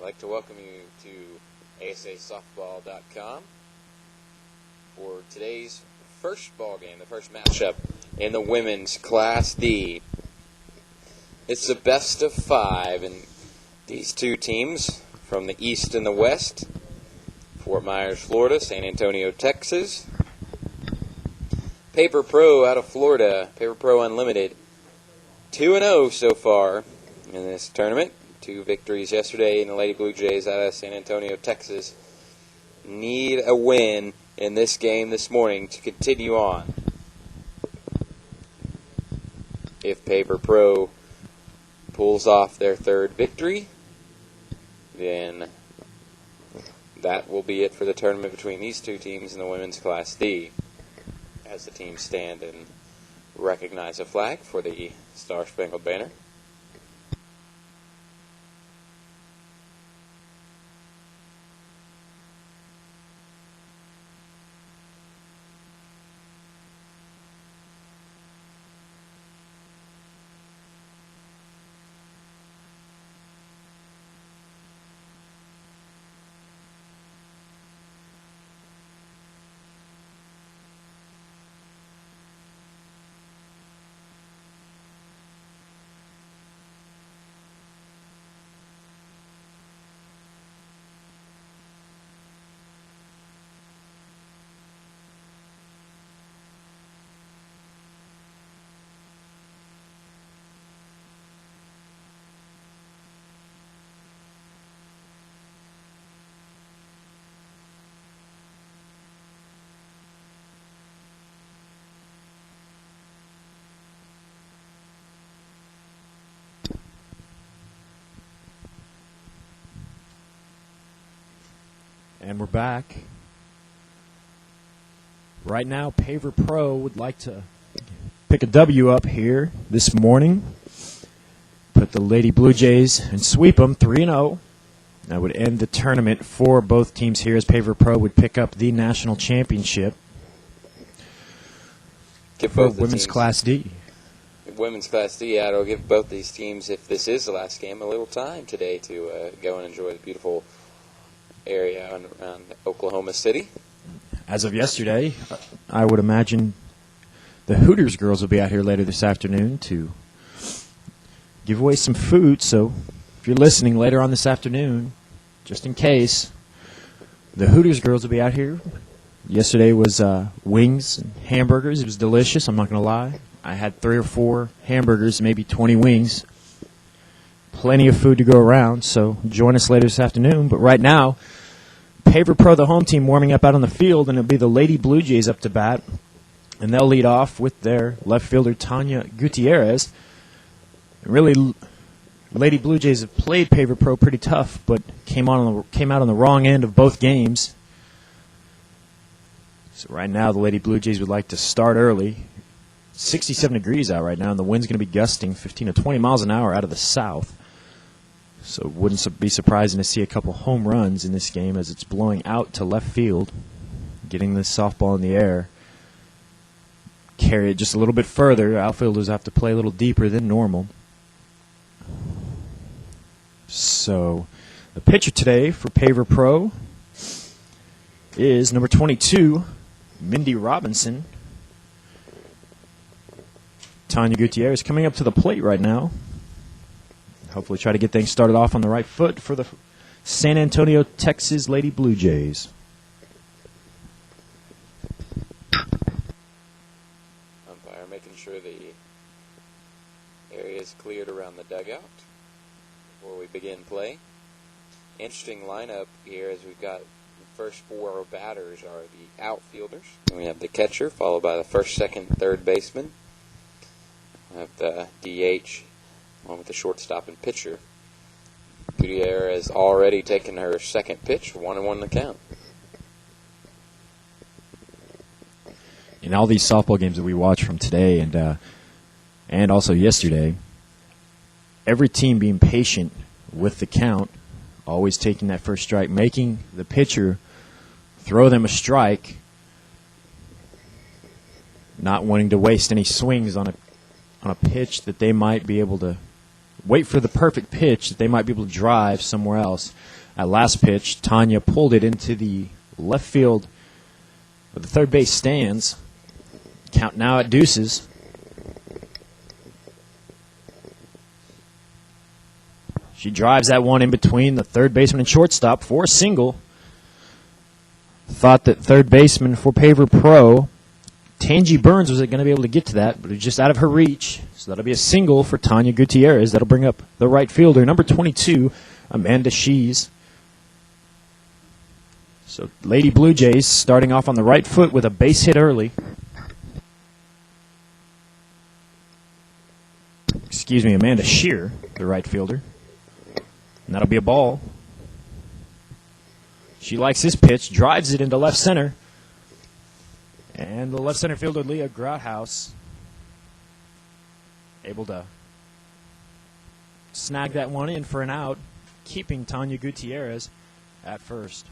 like to welcome you to ASAsoftball.com for today's first ball game, the first matchup in the women's Class D. It's the best of 5, and these two teams from the east and the west, Fort Myers, Florida, San Antonio, Texas. Paver Pro out of Florida, Paver Pro Unlimited, 2-0 so far in this tournament. 2 victories yesterday, and the Lady Blue Jays out of San Antonio, Texas, need a win in this game this morning to continue on. If Paver Pro pulls off their 3rd victory, then that will be it for the tournament between these two teams in the women's Class D. As the teams stand and recognize a flag for the Star-Spangled Banner. And we're back. Right now, Paver Pro would like to pick a W up here this morning. Put the Lady Blue Jays and sweep them 3-0. That would end the tournament for both teams here as Paver Pro would pick up the national championship for Women's Class D. Women's Class D, it'll give both these teams, if this is the last game, a little time today to go and enjoy the beautiful area around Oklahoma City. As of yesterday, I would imagine the Hooters girls will be out here later this afternoon to give away some food. So if you're listening later on this afternoon, just in case, the Hooters girls will be out here. Yesterday was wings and hamburgers. It was delicious, I'm not going to lie. I had 3 or 4 hamburgers, maybe 20 wings. Plenty of food to go around, so join us later this afternoon. But right now, Paver Pro, the home team, warming up out on the field, and it'll be the Lady Blue Jays up to bat. And they'll lead off with their left fielder, Tanya Gutierrez. Really, Lady Blue Jays have played Paver Pro pretty tough, but came out on the wrong end of both games. So right now, the Lady Blue Jays would like to start early. 67 degrees out right now, and the wind's going to be gusting 15 to 20 miles an hour out of the south. So it wouldn't be surprising to see a couple home runs in this game as it's blowing out to left field, getting this softball in the air. Carry it just a little bit further. Outfielders have to play a little deeper than normal. So the pitcher today for Paver Pro is number 22, Mindy Robinson. Tanya Gutierrez coming up to the plate right now. Hopefully try to get things started off on the right foot for the San Antonio, Texas Lady Blue Jays. Umpire making sure the area is cleared around the dugout before we begin play. Interesting lineup here as we've got the first 4 batters are the outfielders. And we have the catcher followed by the first, second, third baseman. We have the DH along with the shortstop and pitcher. Gutierrez has already taken her second pitch, 1-1 the count. In all these softball games that we watched from today and also yesterday, every team being patient with the count, always taking that first strike, making the pitcher throw them a strike, not wanting to waste any swings on a pitch that they might be able to wait for the perfect pitch that they might be able to drive somewhere else. At last pitch, Tanya pulled it into the left field of the third base stands. Count now at deuces. She drives that one in between the third baseman and shortstop for a single. Thought that third baseman for Paver Pro, Tangi Burns, was going to be able to get to that, but it was just out of her reach. So that'll be a single for Tanya Gutierrez. That'll bring up the right fielder, number 22, Amanda Shees. So Lady Blue Jays starting off on the right foot with a base hit early. Excuse me, Amanda Shear, the right fielder. And that'll be a ball. She likes this pitch, drives it into left center. And the left center fielder, Leah Grouthouse, able to snag that one in for an out, keeping Tanya Gutierrez at first.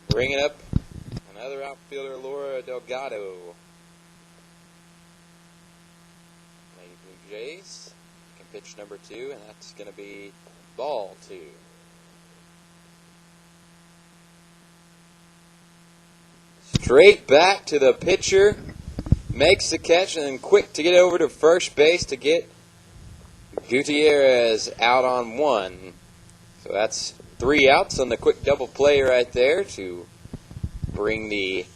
Bringing up another outfielder, Laura Delgado. Lady Blue Jays can pitch number 2, and that's going to be ball 2. Straight back to the pitcher, makes the catch, and then quick to get over to first base to get Gutierrez out on 1. So that's 3 outs on the quick double play right there to bring the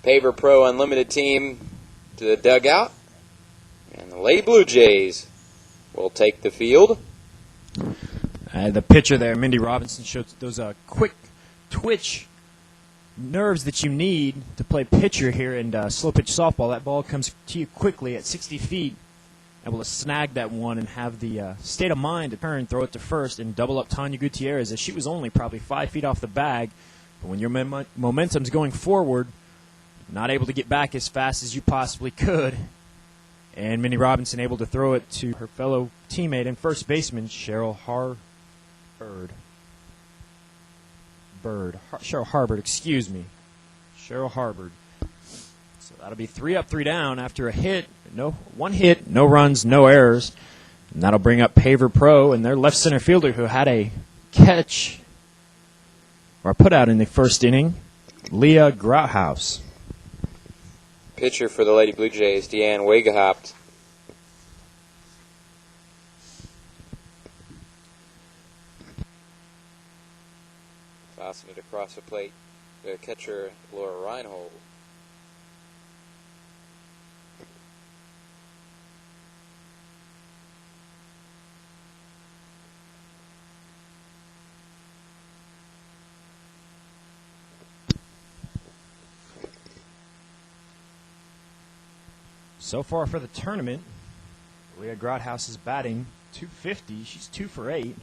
Paver Pro Unlimited team to the dugout. And the Lady Blue Jays will take the field. The pitcher there, Mindy Robinson, showed those quick twitch nerves that you need to play pitcher here in slow pitch softball. That ball comes to you quickly at 60 feet. Able to snag that one and have the state of mind to turn, throw it to first, and double up Tanya Gutierrez, as she was only probably 5 feet off the bag. But when your momentum's going forward, not able to get back as fast as you possibly could, and Minnie Robinson able to throw it to her fellow teammate and first baseman, Cheryl Harbert, excuse me. Cheryl Harbert. So that'll be 3 up, 3 down after a hit. One hit, no runs, no errors. And that'll bring up Paver Pro and their left center fielder, who had a catch or put out in the first inning, Leah Grouthouse. Pitcher for the Lady Blue Jays, Deanne Wegehapt. Tossing it across the plate, the catcher, Laura Reinhold. So far for the tournament, Leah Grouthouse is batting .250. She's 2 for 8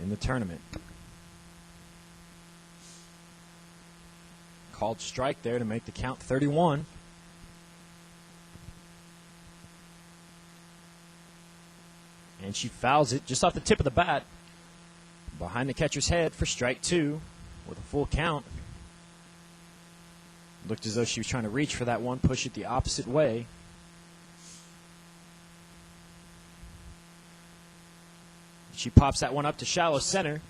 in the tournament. Called strike there to make the count 31. And she fouls it just off the tip of the bat behind the catcher's head for strike 2 with a full count. Looked as though she was trying to reach for that one, push it the opposite way. She pops that one up to shallow center. And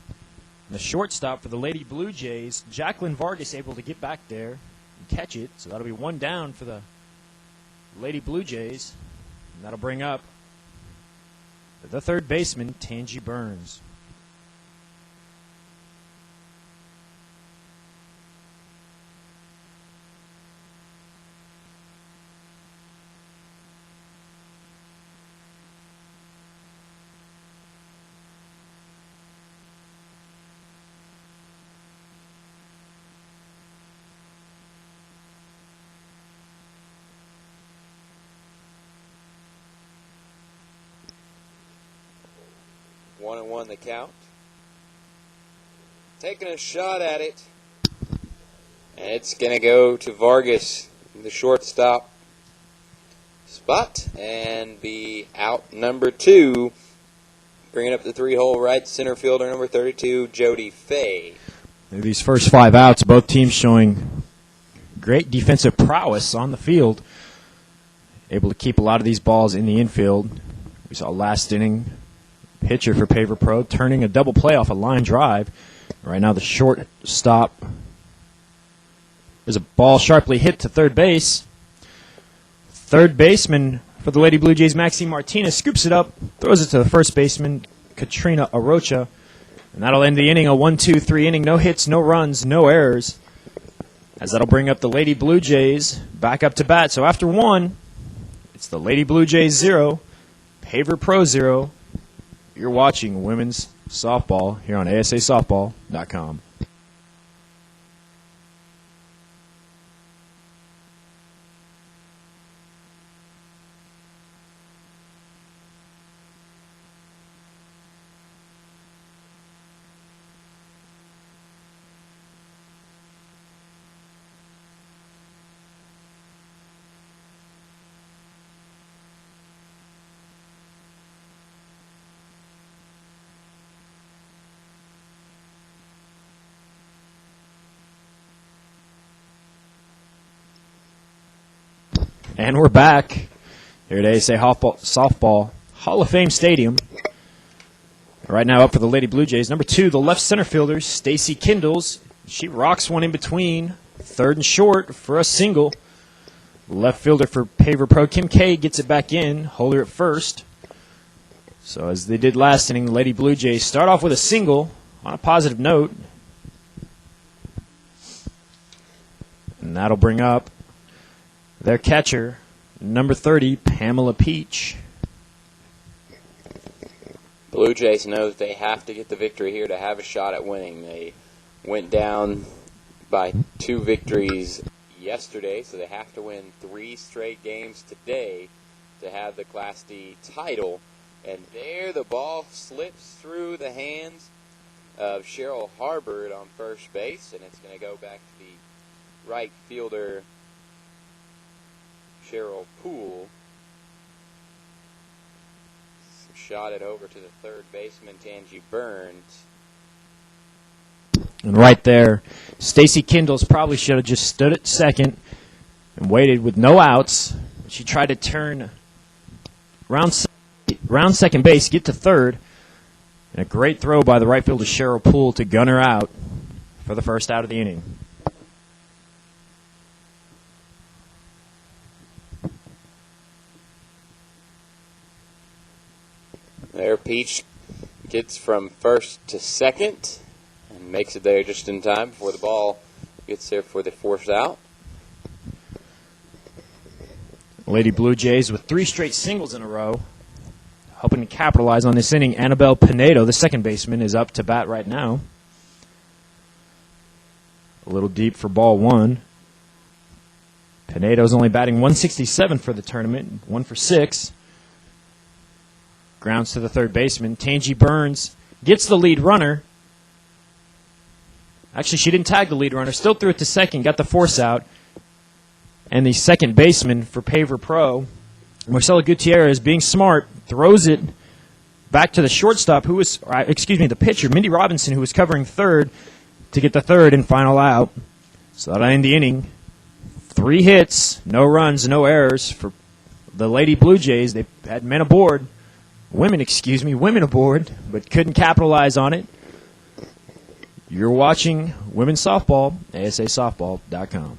the shortstop for the Lady Blue Jays, Jacqueline Vargas, able to get back there and catch it. So that'll be 1 down for the Lady Blue Jays. And that'll bring up the third baseman, Tangi Burns. One and one the count. Taking a shot at it. And it's going to go to Vargas in the shortstop spot and be out number 2. Bringing up the 3-hole right center fielder, number 32, Jody Fay. These first 5 outs, both teams showing great defensive prowess on the field. Able to keep a lot of these balls in the infield. We saw last inning, pitcher for Paver Pro turning a double play off a line drive. Right now the shortstop. There's a ball sharply hit to third base. Third baseman for the Lady Blue Jays, Maxine Martinez, scoops it up, throws it to the first baseman, Katrina Arocha. And that'll end the inning, a 1-2-3 inning. No hits, no runs, no errors. As that'll bring up the Lady Blue Jays back up to bat. So after 1, it's the Lady Blue Jays 0, Paver Pro 0. You're watching women's softball here on ASAsoftball.com. And we're back here at ASA Softball Hall of Fame Stadium. Right now up for the Lady Blue Jays. Number 2, the left center fielder, Stacy Kindles. She rocks one in between, third and short for a single. Left fielder for Paver Pro, Kim K, gets it back in, holder at first. So as they did last inning, the Lady Blue Jays start off with a single on a positive note. And that'll bring up their catcher, number 30, Pamela Peach. Blue Jays know that they have to get the victory here to have a shot at winning. They went down by 2 victories yesterday, so they have to win 3 straight games today to have the Class D title. And there the ball slips through the hands of Cheryl Harbord on first base, and it's going to go back to the right fielder, Cheryl Poole. Shot it over to the third baseman, Tangi Burns. And right there, Stacy Kindles probably should have just stood at second and waited with no outs. She tried to turn round second base, get to third, and a great throw by the right fielder, Cheryl Poole, to gun her out for the first out of the inning. There, Peach gets from first to second and makes it there just in time before the ball gets there for the fourth out. Lady Blue Jays with 3 straight singles in a row, hoping to capitalize on this inning. Annabelle Pinedo, the second baseman, is up to bat right now. A little deep for ball 1. Pinedo's only batting 167 for the tournament, 1 for 6. Grounds to the third baseman. Tangi Burns gets the lead runner. Actually, she didn't tag the lead runner. Still threw it to second. Got the force out. And the second baseman for Paver Pro, Marcela Gutierrez, being smart, throws it back to the shortstop, the pitcher, Mindy Robinson, who was covering third, to get the third and final out. So that'll end the inning. 3 hits, no runs, no errors for the Lady Blue Jays. They had women aboard, but couldn't capitalize on it. You're watching women's softball, ASAsoftball.com.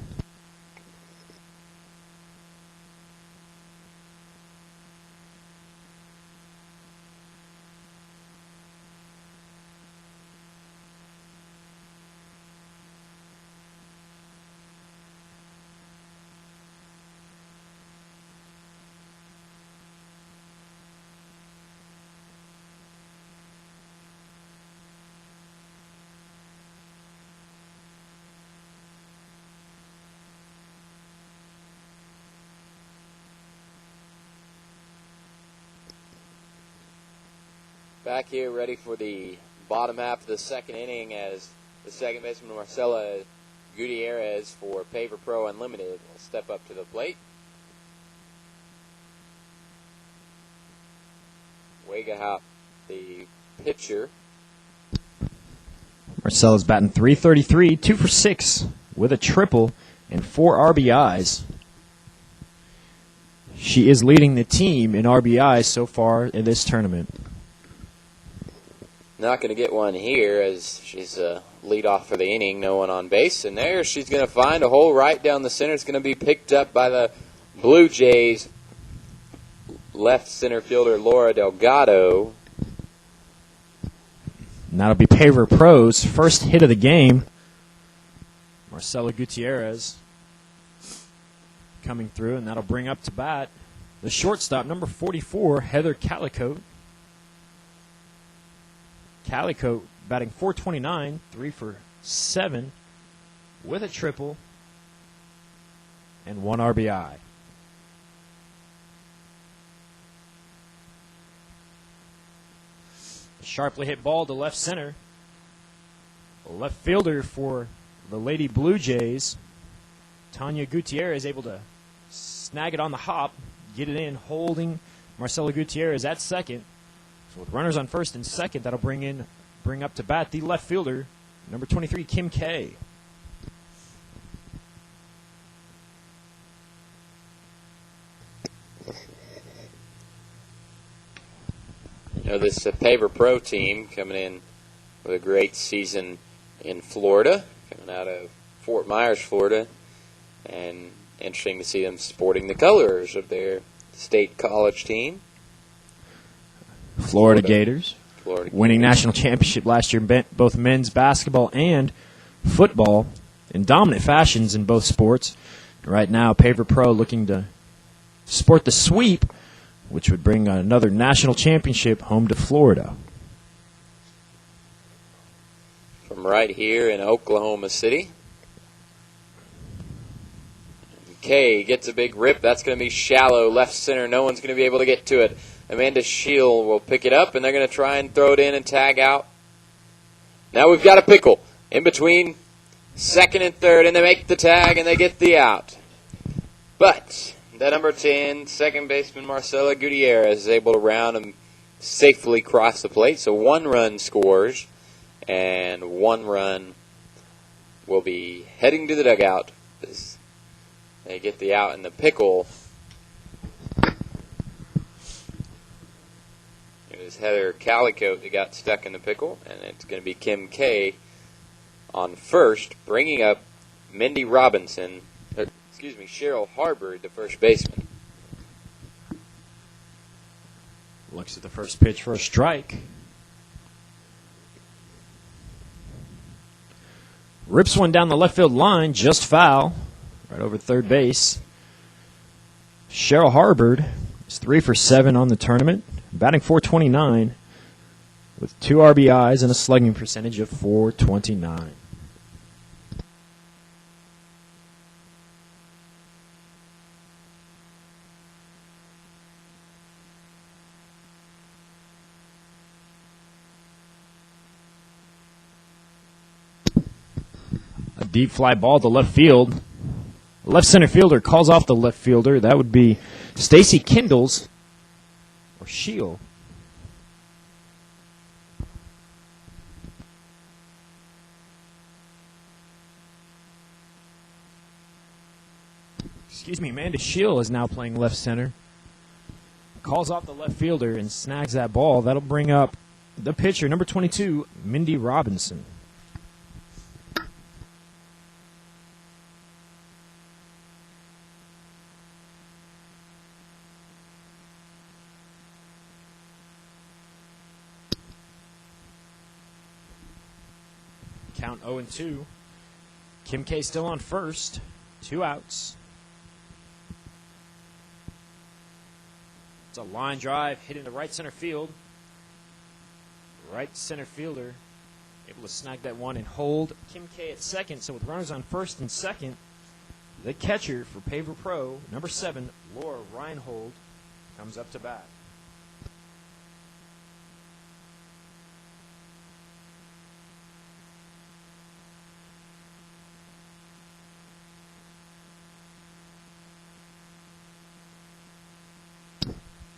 Back here ready for the bottom half of the second inning as the second baseman Marcela Gutierrez for Paver Pro Unlimited will step up to the plate. Weigahop, the pitcher, Marcella's batting .333, 2 for 6 with a triple and 4 RBIs. She is leading the team in RBIs so far in this tournament. Not going to get one here as she's lead off for the inning, no one on base. And there she's going to find a hole right down the center. It's going to be picked up by the Blue Jays left center fielder Laura Delgado. And that'll be Paver Pro's first hit of the game. Marcela Gutierrez coming through, and that'll bring up to bat the shortstop, number 44, Heather Calicote. Calicote batting .429, 3 for 7 with a triple and 1 RBI. A sharply hit ball to left center. The left fielder for the Lady Blue Jays, Tanya Gutierrez, able to snag it on the hop, get it in, holding Marcela Gutierrez at second. So with runners on first and second, that'll bring up to bat the left fielder, number 23, Kim Kay. You know, this Paver Pro team coming in with a great season in Florida, coming out of Fort Myers, Florida, and interesting to see them sporting the colors of their state college team. Florida Gators. Winning national championship last year in both men's basketball and football in dominant fashions in both sports. Right now, Paver Pro looking to sport the sweep, which would bring another national championship home to Florida. From right here in Oklahoma City. Kay gets a big rip. That's going to be shallow, left center. No one's going to be able to get to it. Amanda Scheel will pick it up, and they're going to try and throw it in and tag out. Now we've got a pickle in between second and third, and they make the tag, and they get the out. But the number 10, second baseman Marcela Gutierrez, is able to round and safely cross the plate. So 1 run scores, and 1 run will be heading to the dugout. They get the out in the pickle. It was Heather Calicote that got stuck in the pickle, and it's going to be Kim Kay on first, bringing up Mindy Robinson, Cheryl Harbord, the first baseman. Looks at the first pitch for a strike. Rips one down the left field line, just foul, right over third base. Cheryl Harbord is 3 for 7 on the tournament, batting .429 with 2 RBIs and a slugging percentage of .429. A deep fly ball to left field. Left center fielder calls off the left fielder. That would be Stacy Kindles or Scheel. Amanda Scheel is now playing left center. Calls off the left fielder and snags that ball. That'll bring up the pitcher, number 22, Mindy Robinson. Count 0-2. Kim Kay still on first. 2 outs. It's a line drive hit into right center field. Right center fielder able to snag that one and hold Kim Kay at second. So with runners on first and second, the catcher for Paver Pro, number 7, Laura Reinhold, comes up to bat.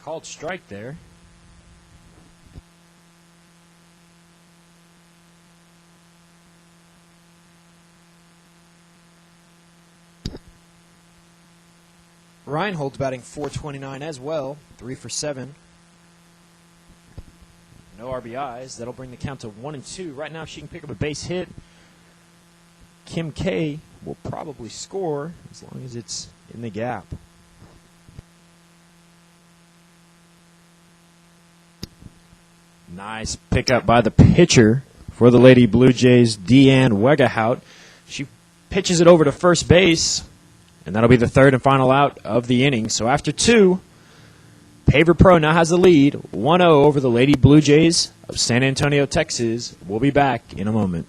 Called strike there. Reinhold's batting .429 as well, 3 for 7. No RBIs. That'll bring the count to 1-2. Right now, if she can pick up a base hit, Kim K will probably score as long as it's in the gap. Nice pickup by the pitcher for the Lady Blue Jays, Deanne Wegahout. She pitches it over to first base, and that'll be the third and final out of the inning. So after 2, Paver Pro now has the lead, 1-0 over the Lady Blue Jays of San Antonio, Texas. We'll be back in a moment.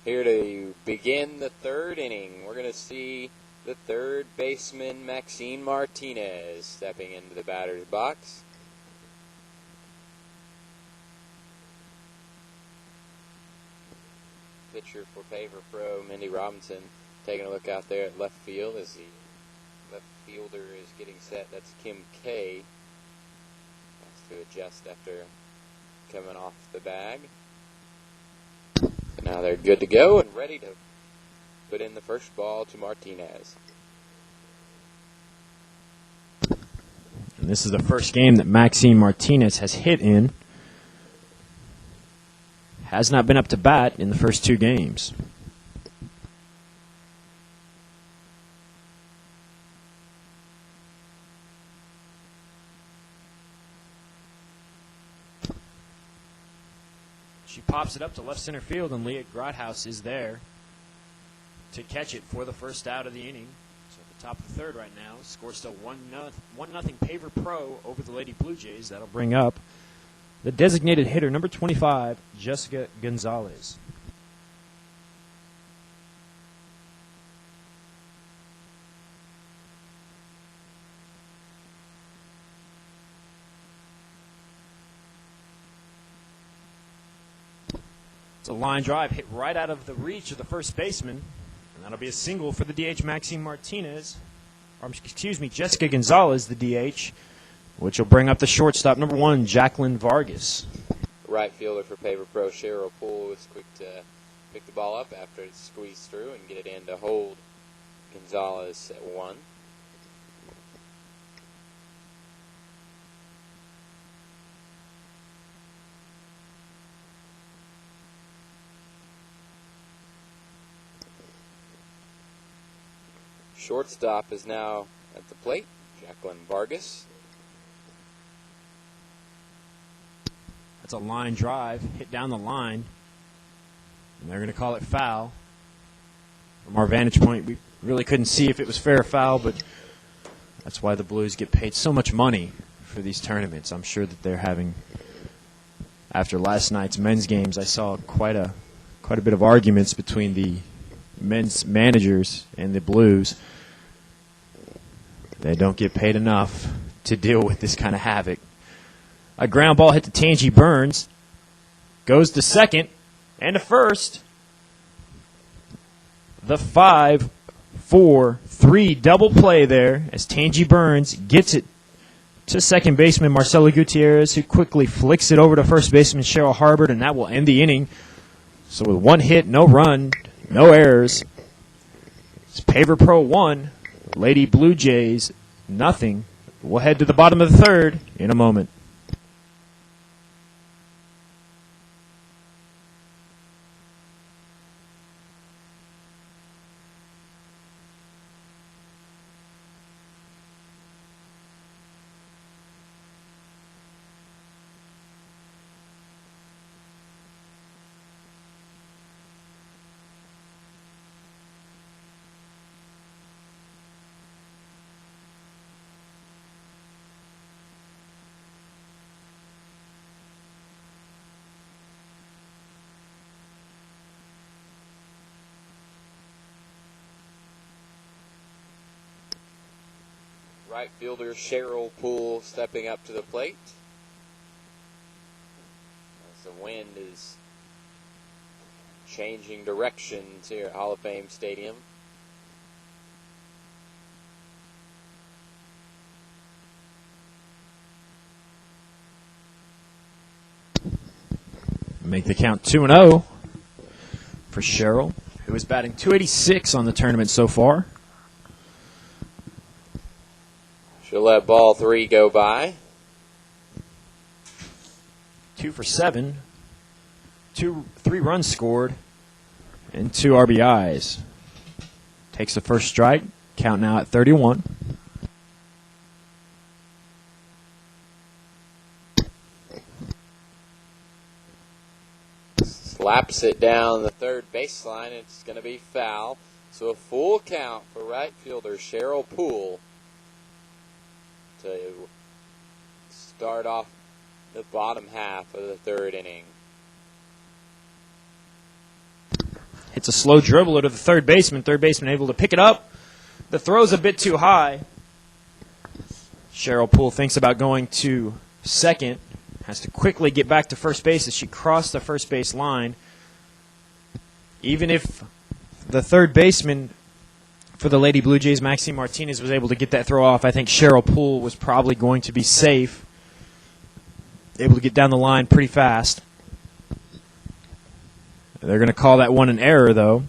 Here to begin the third inning, we're going to see the third baseman, Maxine Martinez, stepping into the batter's box. Pitcher for Paver Pro, Mindy Robinson, taking a look out there at left field as the left fielder is getting set. That's Kim K. Has to adjust after coming off the bag. Now they're good to go and ready to put in the first ball to Martinez. And this is the first game that Maxine Martinez has hit in. Has not been up to bat in the first 2 games. She pops it up to left center field, and Leah Grothaus is there to catch it for the first out of the inning. So at the top of the third right now, score still 1-0 Paver Pro over the Lady Blue Jays. That'll bring up the designated hitter, number 25, Jessica Gonzalez. It's a line drive hit right out of the reach of the first baseman, and that'll be a single for the DH Maxine Martinez, or excuse me, Jessica Gonzalez, the DH, which will bring up the shortstop, number 1, Jacqueline Vargas. Right fielder for Paver Pro, Cheryl Poole, was quick to pick the ball up after it's squeezed through and get it in to hold Gonzalez at 1. Shortstop is now at the plate, Jacqueline Vargas. That's a line drive, hit down the line, and they're going to call it foul. From our vantage point, we really couldn't see if it was fair or foul, but that's why the Blues get paid so much money for these tournaments. I'm sure that they're having, after last night's men's games, I saw quite a bit of arguments between the men's managers and the Blues. They don't get paid enough to deal with this kind of havoc. A ground ball hit to Tangi Burns. Goes to second and to first. The 5-4-3 double play there as Tangi Burns gets it to second baseman Marcelo Gutierrez, who quickly flicks it over to first baseman Cheryl Harbert, and that will end the inning. So with 1 hit, no run, no errors, it's Paver Pro 1, Lady Blue Jays nothing. We'll head to the bottom of the third in a moment. Right fielder Cheryl Poole stepping up to the plate. As the wind is changing directions here at Hall of Fame Stadium. Make the count 2-0 for Cheryl, who is batting .286 on the tournament so far. She'll let ball 3 go by. 2 for 7, 3 runs scored, and 2 RBIs. Takes the first strike, count now at 31. Slaps it down the third baseline. It's going to be foul. So a full count for right fielder Cheryl Poole to start off the bottom half of the third inning. Hits a slow dribble to the third baseman. Third baseman able to pick it up. The throw's a bit too high. Cheryl Poole thinks about going to second. Has to quickly get back to first base as she crossed the first base line. Even if the third baseman for the Lady Blue Jays, Maxine Martinez, was able to get that throw off, I think Cheryl Poole was probably going to be safe. Able to get down the line pretty fast. They're going to call that one an error, though.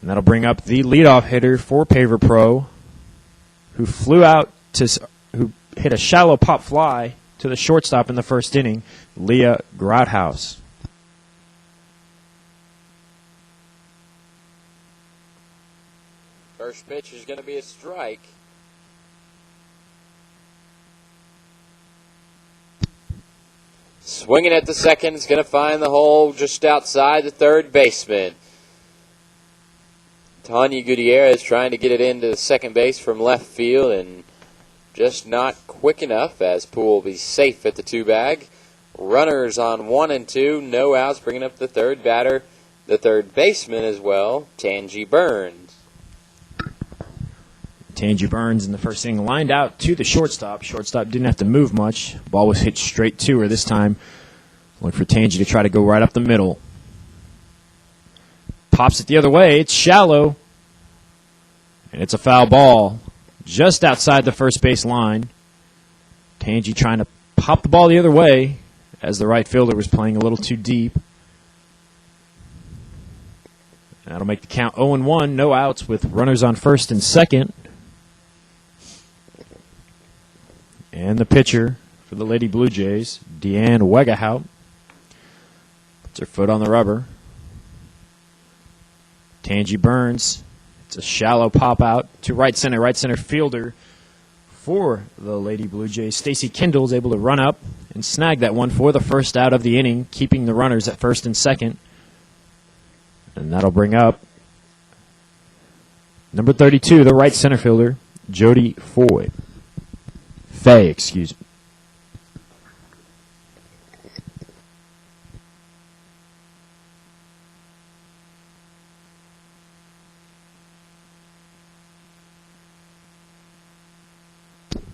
And that'll bring up the leadoff hitter for Paver Pro, who hit a shallow pop fly to the shortstop in the first inning, Leah Grouthouse. First pitch is going to be a strike. Swinging at the second, is going to find the hole just outside the third baseman. Tanya Gutierrez trying to get it into second base from left field and just not quick enough, as Poole will be safe at the 2-bag. Runners on 1 and 2, no outs, bringing up the third batter, the third baseman as well, Tangi Burns. Tangi Burns in the first inning lined out to the shortstop. Shortstop didn't have to move much. Ball was hit straight to her this time. Looking for Tangi to try to go right up the middle. Pops it the other way. It's shallow. And it's a foul ball just outside the first base line. Tangi trying to pop the ball the other way as the right fielder was playing a little too deep. That'll make the count 0-1, no outs with runners on first and second. And the pitcher for the Lady Blue Jays, Deanne Wegahout, puts her foot on the rubber. Tangi Burns, it's a shallow pop out to right center fielder for the Lady Blue Jays. Stacy Kindle is able to run up and snag that one for the first out of the inning, keeping the runners at first and second. And that'll bring up number 32, the right center fielder, Jody Faye, excuse me.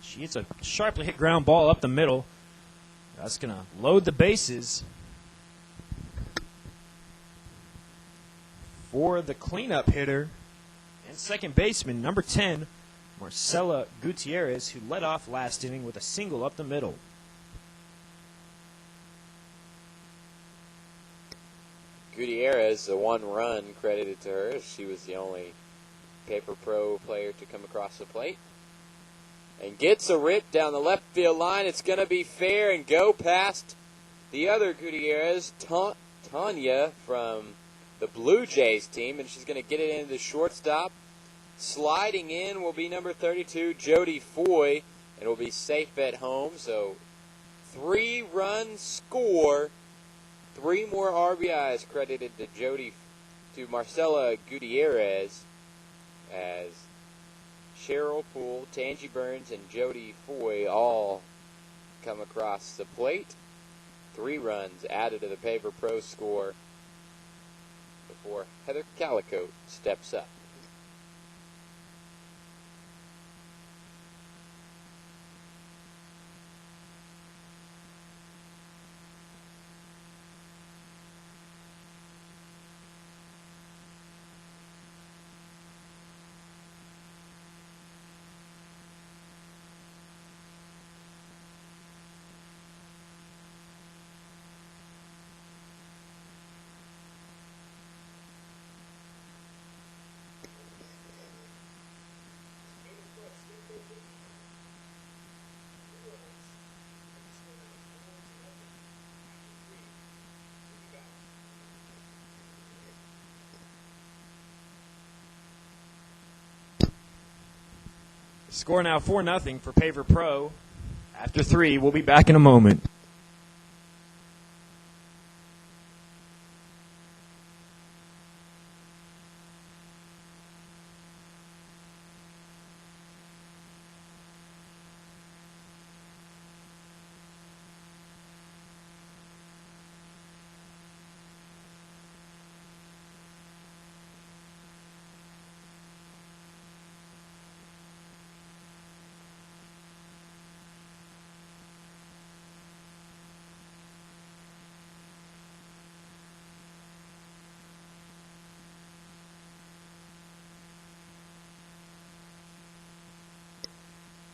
She hits a sharply hit ground ball up the middle. That's going to load the bases for the cleanup hitter and second baseman, number 10, Marcela Gutierrez, who led off last inning with a single up the middle. Gutierrez, the one run credited to her. She was the only Paper Pro player to come across the plate. And gets a rip down the left field line. It's going to be fair and go past the other Gutierrez, Tanya from the Blue Jays team, and she's going to get it into the shortstop. Sliding in will be number 32, Jody Foy, and will be safe at home. So 3-run score, 3 more RBIs credited to Marcela Gutierrez, as Cheryl Poole, Tangi Burns, and Jody Foy all come across the plate. 3 runs added to the Paver Pro score before Heather Calicote steps up. Score now 4-0 for Paver Pro. After 3, we'll be back in a moment.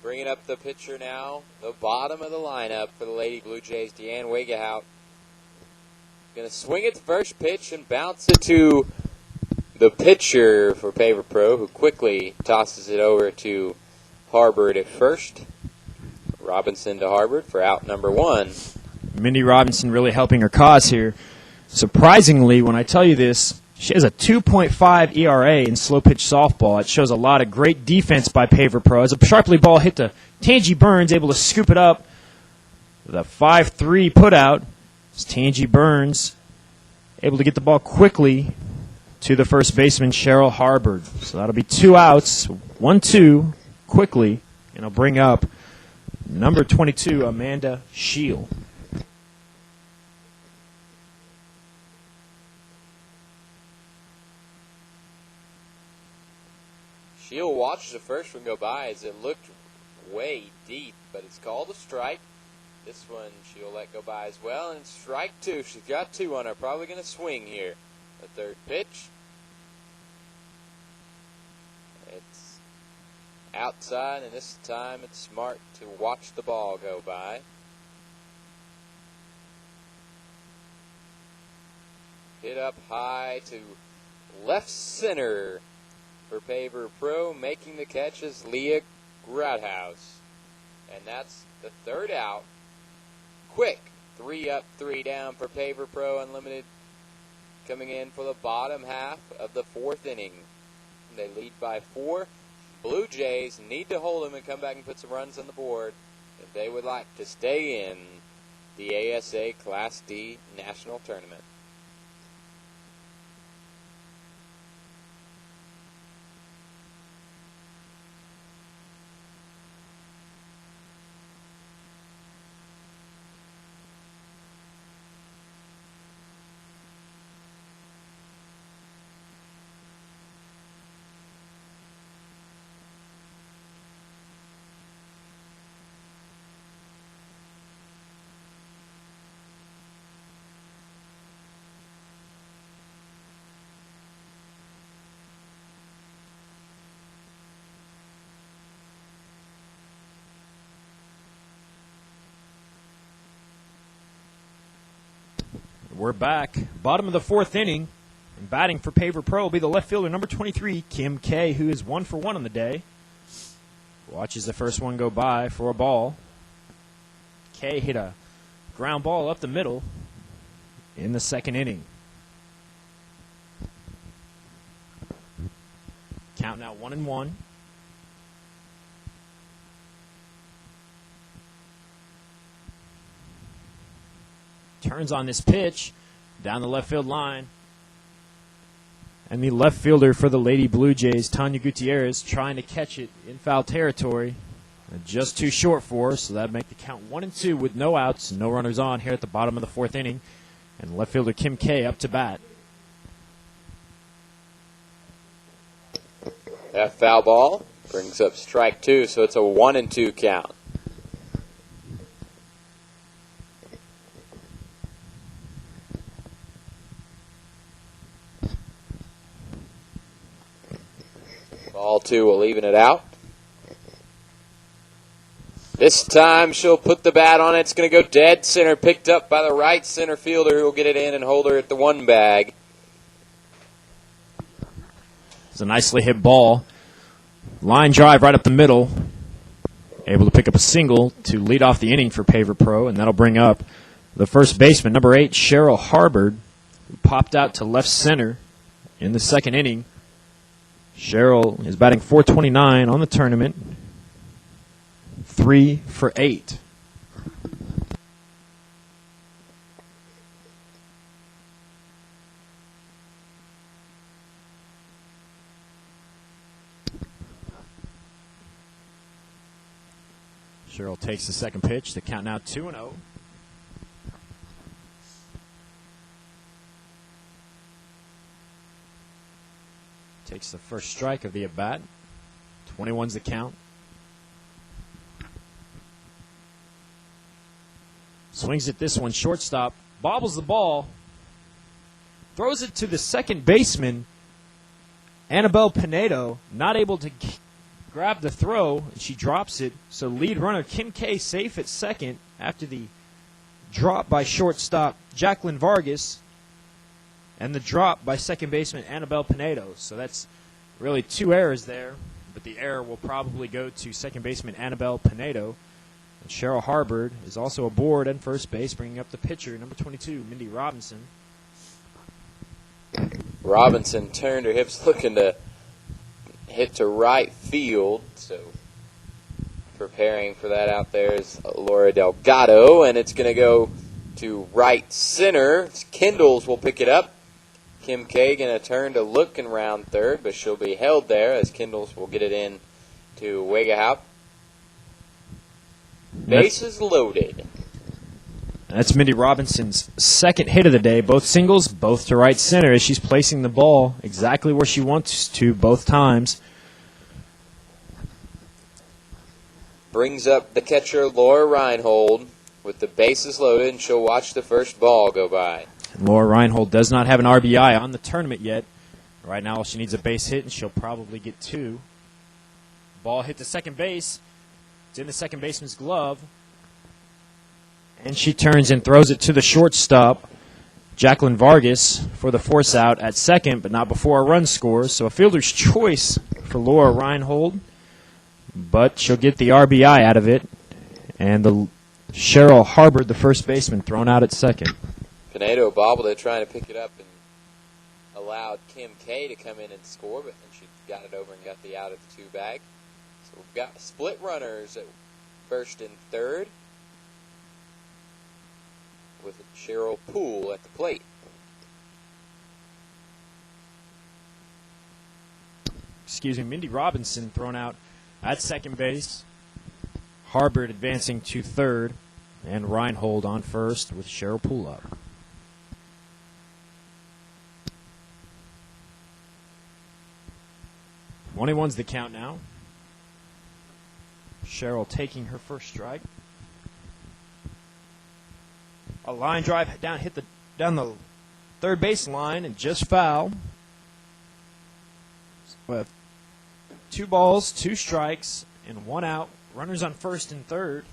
Bringing up the pitcher now, the bottom of the lineup for the Lady Blue Jays, Deanne Wegehout. Going to swing at the first pitch and bounce it to the pitcher for Paver Pro, who quickly tosses it over to Harbord at first. Robinson to Harbord for out number 1. Mindy Robinson really helping her cause here. Surprisingly, when I tell you this, she has a 2.5 ERA in slow-pitch softball. It shows a lot of great defense by Paver Pro. As a sharply ball hit to Tangi Burns, able to scoop it up with a 5-3 putout. It's Tangi Burns able to get the ball quickly to the first baseman, Cheryl Harbord. So that'll be 2 outs, 1-2 quickly, and I'll bring up number 22, Amanda Scheel. She'll watch the first one go by as it looked way deep, but it's called a strike. This one she'll let go by as well, and strike 2. She's got 2 on her. Probably going to swing here. The third pitch. It's outside, and this time it's smart to watch the ball go by. Hit up high to left center. For Paver Pro, making the catch is Leah Grouthouse. And that's the 3rd out. Quick 3 up, 3 down for Paver Pro Unlimited. Coming in for the bottom half of the 4th inning. They lead by 4. Blue Jays need to hold them and come back and put some runs on the board if they would like to stay in the ASA Class D National Tournament. We're back. Bottom of the 4th inning. And batting for Paver Pro will be the left fielder, number 23, Kim Kay, who is 1 for 1 on the day. Watches the first one go by for a ball. Kay hit a ground ball up the middle in the 2nd inning. Count now 1-1. Turns on this pitch down the left field line. And the left fielder for the Lady Blue Jays, Tanya Gutierrez, trying to catch it in foul territory. Just too short for her, so that'd make the count 1-2 with no outs, no runners on here at the bottom of the 4th inning. And left fielder Kim Kay up to bat. That foul ball brings up strike 2, so it's a 1-2 count. Ball 2 will even it out. This time she'll put the bat on it. It's going to go dead center, picked up by the right center fielder who will get it in and hold her at the 1 bag. It's a nicely hit ball. Line drive right up the middle. Able to pick up a single to lead off the inning for Paver Pro, and that'll bring up the first baseman, number 8, Cheryl Harbord, who popped out to left center in the 2nd inning. Cheryl is batting .429 on the tournament. 3 for 8. Cheryl takes the second pitch. The count now 2-0. Takes the first strike of the at-bat. 21's the count. Swings at this one, shortstop. Bobbles the ball. Throws it to the second baseman, Annabelle Pinedo, not able to grab the throw, and she drops it. So lead runner Kim K safe at second after the drop by shortstop Jacqueline Vargas and the drop by second baseman Annabelle Pinedo. So that's really 2 errors there, but the error will probably go to second baseman Annabelle Pinedo. And Cheryl Harbord is also aboard at first base, bringing up the pitcher, number 22, Mindy Robinson. Robinson turned her hips looking to hit to right field, so preparing for that out there is Laura Delgado, and it's going to go to right center. Kindles will pick it up. Kim K going to turn to look and round third, but she'll be held there as Kindles will get it in to Wegehout. Bases loaded. That's Mindy Robinson's second hit of the day. Both singles, both to right center as she's placing the ball exactly where she wants to both times. Brings up the catcher, Laura Reinhold, with the bases loaded, and she'll watch the first ball go by. Laura Reinhold does not have an RBI on the tournament yet. Right now, she needs a base hit, and she'll probably get 2. Ball hit to second base. It's in the second baseman's glove. And she turns and throws it to the shortstop, Jacqueline Vargas, for the force out at second, but not before a run scores. So a fielder's choice for Laura Reinhold, but she'll get the RBI out of it. And the Cheryl Harbord, the first baseman, thrown out at second. Pinedo bobbled it, trying to pick it up, and allowed Kim K to come in and score, but then she got it over and got the out of the 2 bag. So we've got split runners at first and third, with Cheryl Poole at the plate. Mindy Robinson thrown out at second base. Harbord advancing to third, and Reinhold on first with Cheryl Poole up. One's the count now. Cheryl taking her first strike. A line drive hit down the third base line and just foul. With 2 balls, 2 strikes, and 1 out. Runners on first and third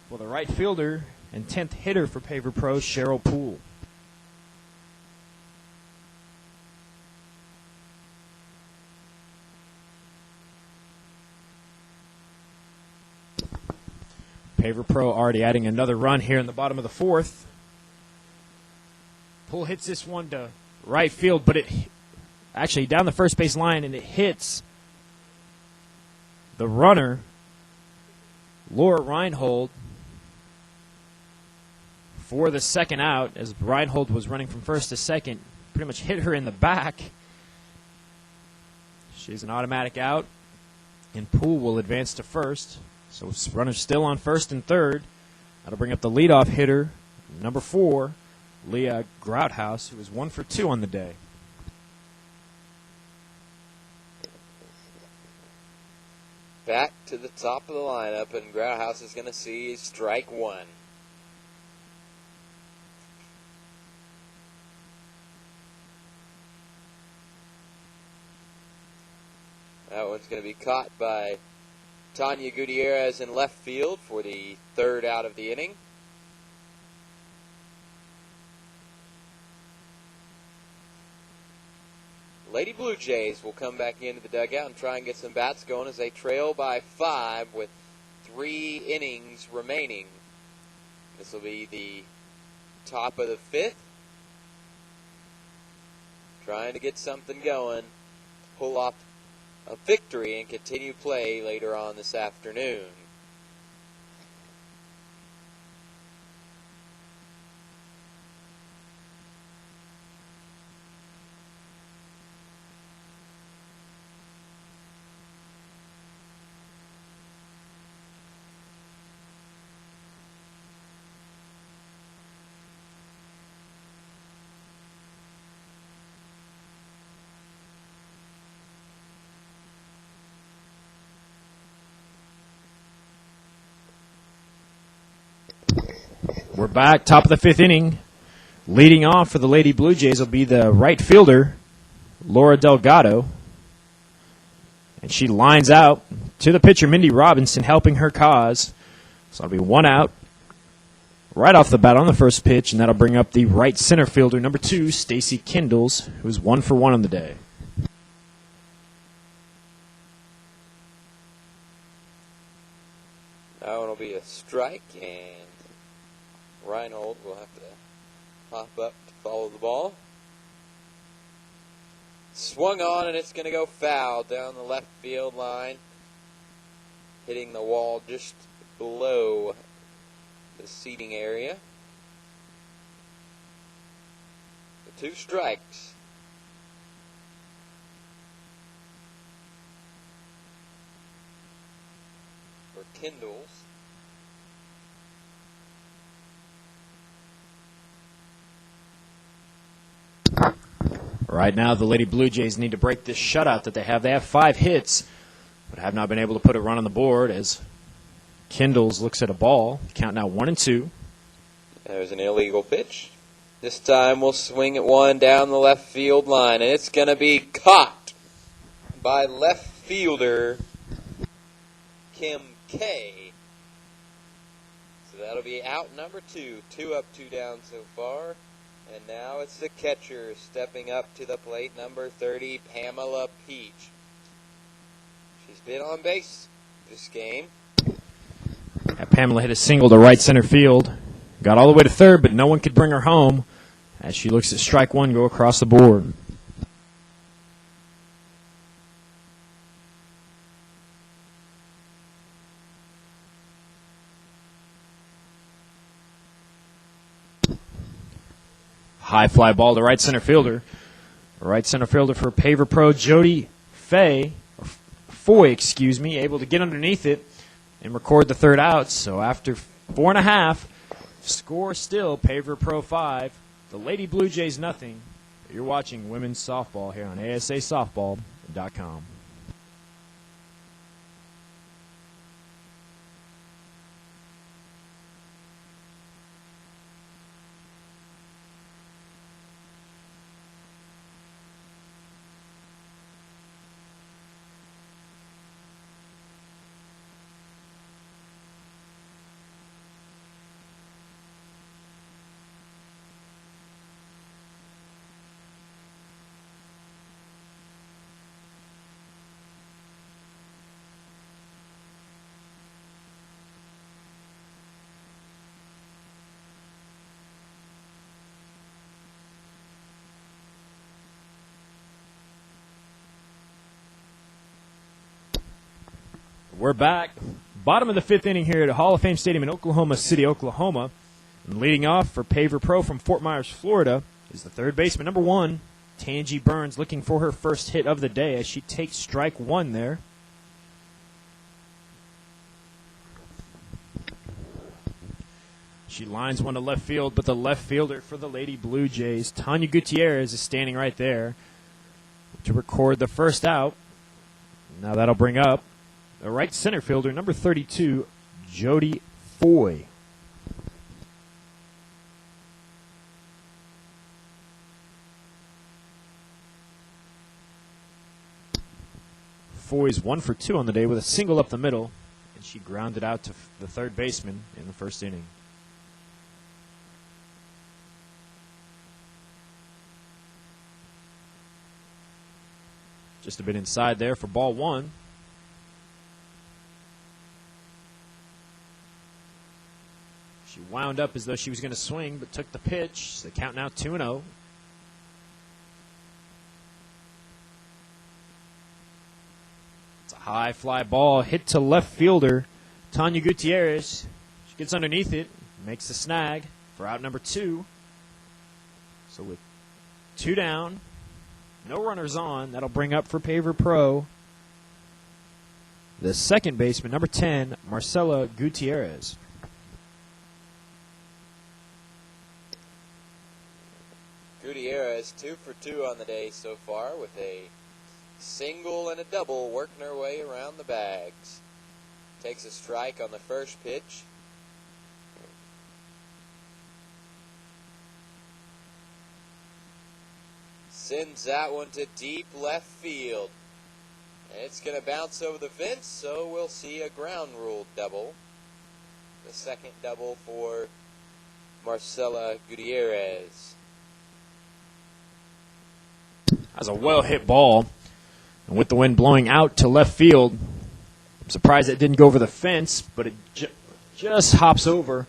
for the right fielder and 10th hitter for Paver Pro, Cheryl Poole. Paver Pro already adding another run here in the bottom of the 4th. Poole hits this one to right field, but it actually down the first base line, and it hits the runner, Laura Reinhold, for the second out, as Reinhold was running from first to second. Pretty much hit her in the back. She's an automatic out, and Poole will advance to first. So runners still on first and third. That'll bring up the leadoff hitter, number 4, Leah Grouthouse, who is 1 for 2 on the day. Back to the top of the lineup, and Grouthouse is going to see strike 1. That one's going to be caught by Tanya Gutierrez in left field for the 3rd out of the inning. Lady Blue Jays will come back into the dugout and try and get some bats going as they trail by 5 with 3 innings remaining. This will be the top of the 5th. Trying to get something going. Pull off a victory and continue play later on this afternoon. We're back, top of the fifth inning. Leading off for the Lady Blue Jays will be the right fielder, Laura Delgado. And she lines out to the pitcher, Mindy Robinson, helping her cause. So it'll be one out right off the bat on the first pitch, and that'll bring up the right center fielder, number 2, Stacy Kindles, who's 1 for 1 on the day. Now it'll be a strike, and Reinhold will have to hop up to follow the ball. Swung on, and it's going to go foul down the left field line, hitting the wall just below the seating area. The 2 strikes. For Kindles. Right now, the Lady Blue Jays need to break this shutout that they have. They have 5 hits, but have not been able to put a run on the board as Kindles looks at a ball. Count now 1-2. There's an illegal pitch. This time we'll swing at one down the left field line, and it's going to be caught by left fielder Kim K. So that'll be out number 2. 2 up, 2 down so far. And now it's the catcher stepping up to the plate, number 30, Pamela Peach. She's been on base this game. Pamela hit a single to right center field. Got all the way to third, but no one could bring her home as she looks at strike 1 go across the board. High fly ball to right center fielder. Right center fielder for Paver Pro, Jody Foy, able to get underneath it and record the third out. So after 4.5, score still Paver Pro 5, the Lady Blue Jays nothing. You're watching women's softball here on ASAsoftball.com. We're back. Bottom of the 5th inning here at Hall of Fame Stadium in Oklahoma City, Oklahoma. And leading off for Paver Pro from Fort Myers, Florida, is the third baseman, number 1, Tangi Burns, looking for her first hit of the day as she takes strike 1 there. She lines one to left field, but the left fielder for the Lady Blue Jays, Tanya Gutierrez, is standing right there to record the first out. Now that'll bring up the right center fielder, number 32, Jody Foy. Foy's 1 for 2 on the day with a single up the middle, and she grounded out to the third baseman in the first inning. Just a bit inside there for ball 1. She wound up as though she was going to swing, but took the pitch. The count now 2-0. It's a high fly ball hit to left fielder Tanya Gutierrez. She gets underneath it, makes the snag for out number 2. So with 2 down, no runners on, that'll bring up for Paver Pro the second baseman, number 10, Marcela Gutierrez. Gutierrez 2 for 2 on the day so far with a single and a double working her way around the bags. Takes a strike on the first pitch. Sends that one to deep left field. And it's going to bounce over the fence, so we'll see a ground rule double. The second double for Marcela Gutierrez. That's a well-hit ball. And with the wind blowing out to left field, I'm surprised it didn't go over the fence, but it just hops over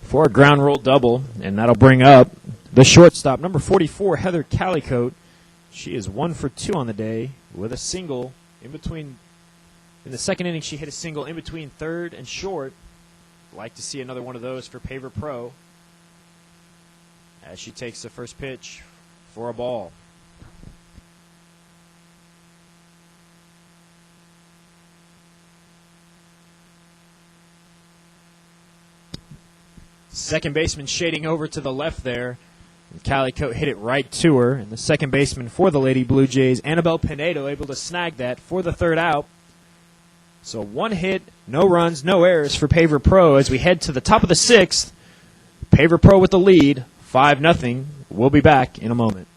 for a ground rule double, and that'll bring up the shortstop, number 44, Heather Calicote. She is 1 for 2 on the day with a single in between. In the second inning, she hit a single in between third and short. Like to see another one of those for Paver Pro as she takes the first pitch for a ball. Second baseman shading over to the left there. Calicote hit it right to her, and the second baseman for the Lady Blue Jays, Annabelle Pinedo, able to snag that for the third out. So 1 hit, no runs, no errors for Paver Pro as we head to the top of the 6th. Paver Pro with the lead, 5-0. We'll be back in a moment.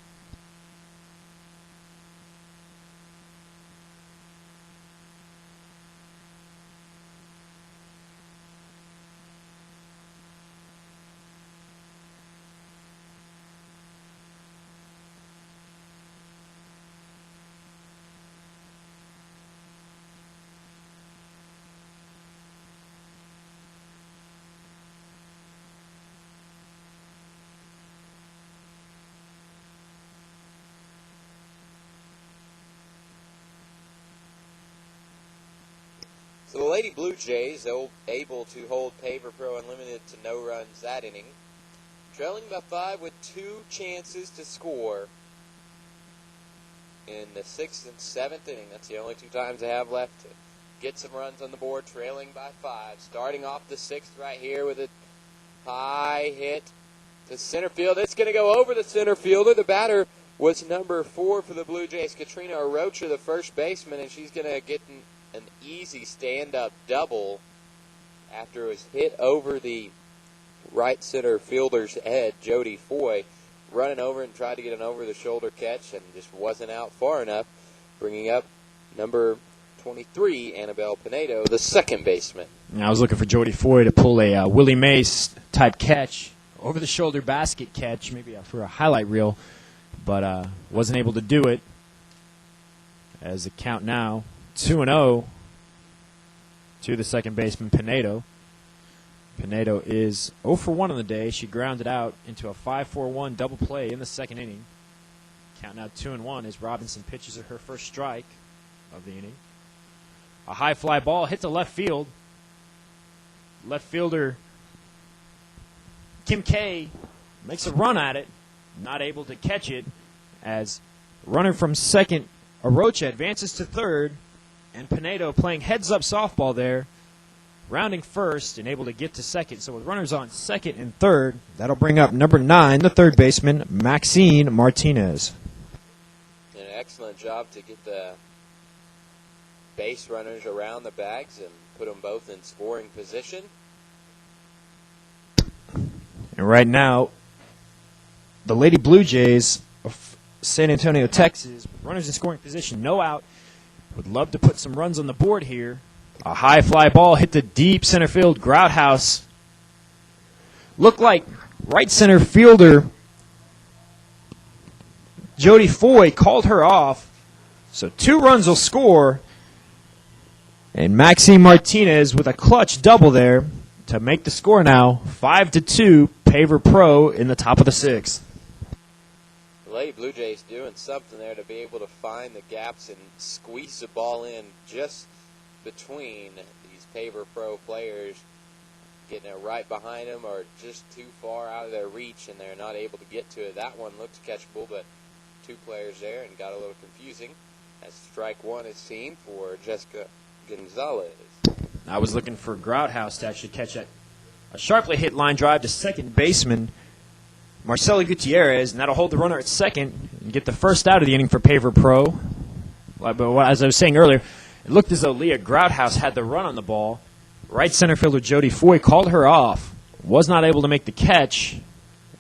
So the Lady Blue Jays able to hold Paver Pro Unlimited to no runs that inning. Trailing by 5 with 2 chances to score in the 6th and 7th inning. That's the only 2 times they have left to get some runs on the board, trailing by 5. Starting off the 6th right here with a high hit to center field. It's going to go over the center fielder. The batter was number 4 for the Blue Jays, Katrina Arocha, the first baseman, and she's going to get an easy stand-up double after it was hit over the right center fielder's head. Jody Foy running over and tried to get an over-the-shoulder catch and just wasn't out far enough, bringing up number 23, Annabelle Pinedo, the second baseman. Now, I was looking for Jody Foy to pull a Willie Mays-type catch, over-the-shoulder basket catch, maybe for a highlight reel, but wasn't able to do it. As the count now, 2-0 to the second baseman, Pinedo. Pinedo is 0 for 1 on the day. She grounded out into a 5-4-1 double play in the second inning. Count now 2-1 as Robinson pitches her first strike of the inning. A high fly ball hit to left field. Left fielder Kim K makes a run at it, not able to catch it, as runner from second, Arocha, advances to third, and Pinedo playing heads-up softball there, rounding first and able to get to second. So with runners on second and third, that'll bring up number 9, the third baseman, Maxine Martinez. An excellent job to get the base runners around the bags and put them both in scoring position. And right now, the Lady Blue Jays of San Antonio, Texas, runners in scoring position, no out. Would love to put some runs on the board here. A high fly ball hit the deep center field. Grouthouse looked like right center fielder Jody Foy called her off. So 2 runs will score. And Maxine Martinez with a clutch double there to make the score now 5-2, Paver Pro in the top of the 6th. The Lady Blue Jays doing something there to be able to find the gaps and squeeze the ball in just between these Paver Pro players, getting it right behind them or just too far out of their reach, and they're not able to get to it. That one looks catchable, but two players there and got a little confusing. As strike one is seen for Jessica Gonzalez. I was looking for Grouthouse to actually catch a sharply hit line drive to second baseman Marcelo Gutierrez, and that'll hold the runner at second and get the first out of the inning for Paver Pro. But as I was saying earlier, it looked as though Leah Grouthouse had the run on the ball. Right center fielder Jody Foy called her off, was not able to make the catch,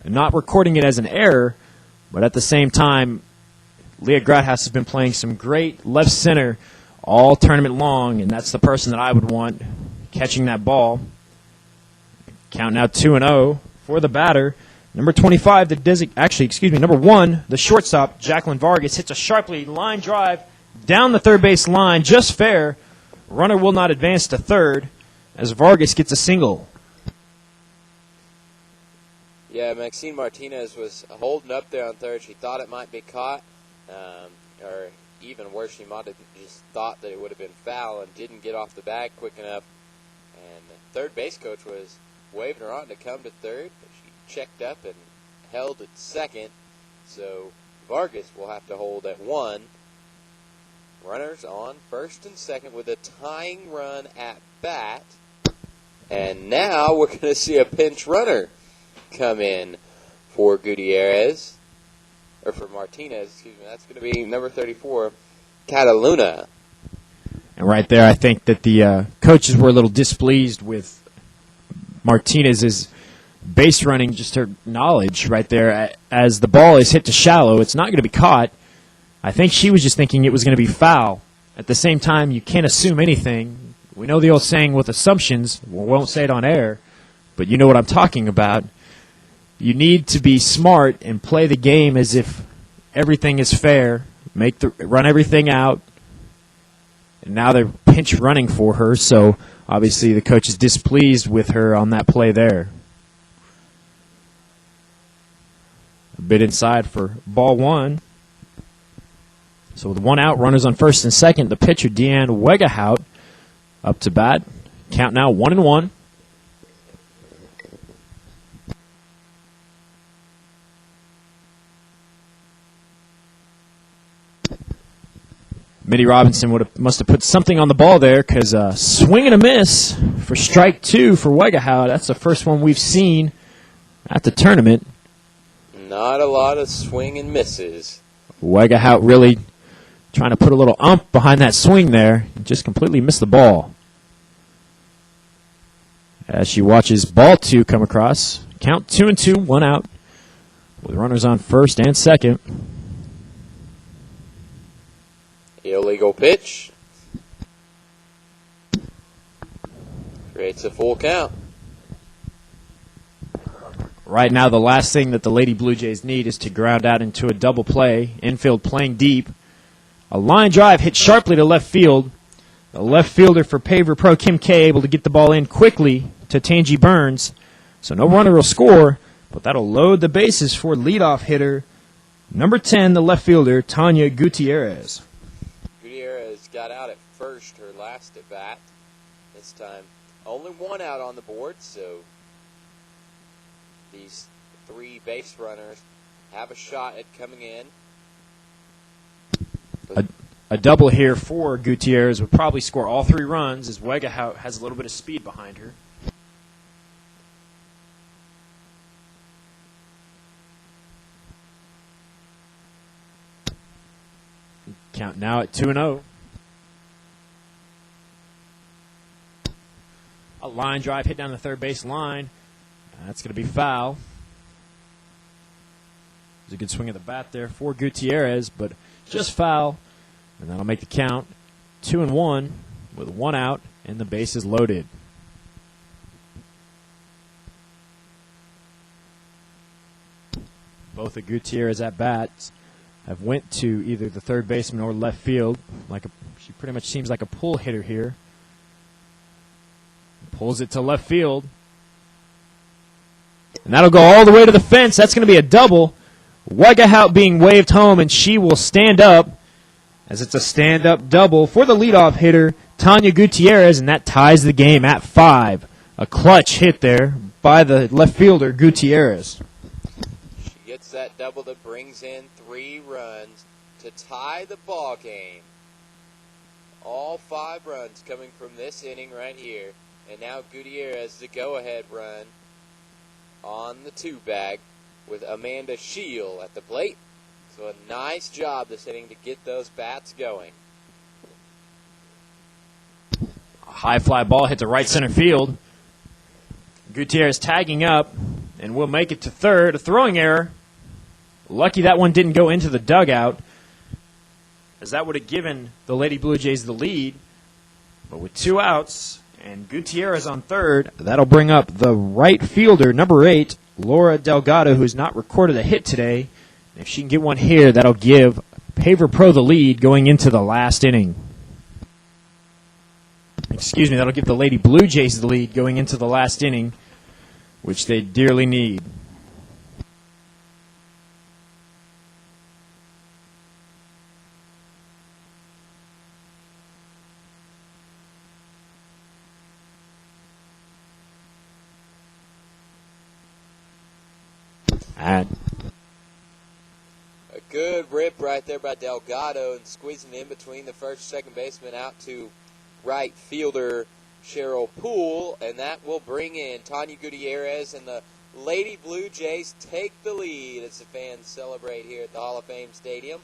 not recording it as an error, but at the same time, Leah Grouthouse has been playing some great left center all tournament long, and that's the person that I would want catching that ball. Count now 2-0 for the batter. Number 25, number 1, the shortstop, Jacqueline Vargas, hits a sharply line drive down the third base line, just fair. Runner will not advance to third as Vargas gets a single. Yeah, Maxine Martinez was holding up there on third. She thought it might be caught, or even worse, she might have just thought that it would have been foul and didn't get off the bag quick enough. And the third base coach was waving her on to come to third, but she checked up and held at second. So Vargas will have to hold at 1. Runners on first and second with a tying run at bat. And now we're going to see a pinch runner come in for Gutierrez, or for Martinez, excuse me. That's going to be number 34, Cataluna. And right there, I think that the coaches were a little displeased with Martinez's base running, just her knowledge right there. As the ball is hit to shallow, it's not going to be caught. I think she was just thinking it was going to be foul. At the same time, you can't assume anything. We know the old saying with assumptions, we won't say it on air, but you know what I'm talking about. You need to be smart and play the game as if everything is fair, run everything out, and now they're pinch running for her, so obviously the coach is displeased with her on that play there. A bit inside for ball 1. So with 1 out, runners on first and second, the pitcher Deanne Wegahout up to bat. Count now 1-1. Minnie Robinson must have put something on the ball there, because swing and a miss for strike 2 for Wegahout. That's the first one we've seen at the tournament. Not a lot of swing and misses. Wegahout really trying to put a little ump behind that swing there. Just completely missed the ball. As she watches ball 2 come across. Count 2-2, 1 out. With runners on first and second. Illegal pitch. Creates a full count. Right now, the last thing that the Lady Blue Jays need is to ground out into a double play. Infield playing deep. A line drive hit sharply to left field. The left fielder for Paver Pro, Kim Kay, able to get the ball in quickly to Tangi Burns. So no runner will score, but that'll load the bases for leadoff hitter number 10, the left fielder, Tanya Gutierrez. Gutierrez got out at first her last at bat. This time only 1 out on the board, so these 3 base runners have a shot at coming in. A double here for Gutierrez would probably score all 3 runs, as Wegahout has a little bit of speed behind her. Count now at 2-0. A line drive hit down the third base line. That's going to be foul. There's a good swing of the bat there for Gutierrez, but just foul. And that'll make the count 2-1 with 1 out and the bases loaded. Both of Gutierrez at bats have went to either the third baseman or left field. She pretty much seems like a pull hitter here. Pulls it to left field. And that'll go all the way to the fence. That's going to be a double. Wegahout being waved home, and she will stand up as it's a stand-up double for the leadoff hitter, Tanya Gutierrez, and that ties the game at 5. A clutch hit there by the left fielder, Gutierrez. She gets that double that brings in 3 runs to tie the ball game. All 5 runs coming from this inning right here. And now Gutierrez, the go-ahead run on the 2-bag with Amanda Scheel at the plate. So a nice job this inning to get those bats going. A high fly ball hit to right center field. Gutierrez tagging up and will make it to third. A throwing error. Lucky that one didn't go into the dugout, as that would have given the Lady Blue Jays the lead. But with 2 outs and Gutierrez on third, that'll bring up the right fielder, number 8, Laura Delgado, who's not recorded a hit today. If she can get one here, that'll give Paver Pro the lead going into the last inning. Excuse me, that'll give the Lady Blue Jays the lead going into the last inning, which they dearly need. A good rip right there by Delgado and squeezing in between the first and second baseman out to right fielder Cheryl Poole, and that will bring in Tanya Gutierrez, and the Lady Blue Jays take the lead as the fans celebrate here at the Hall of Fame Stadium.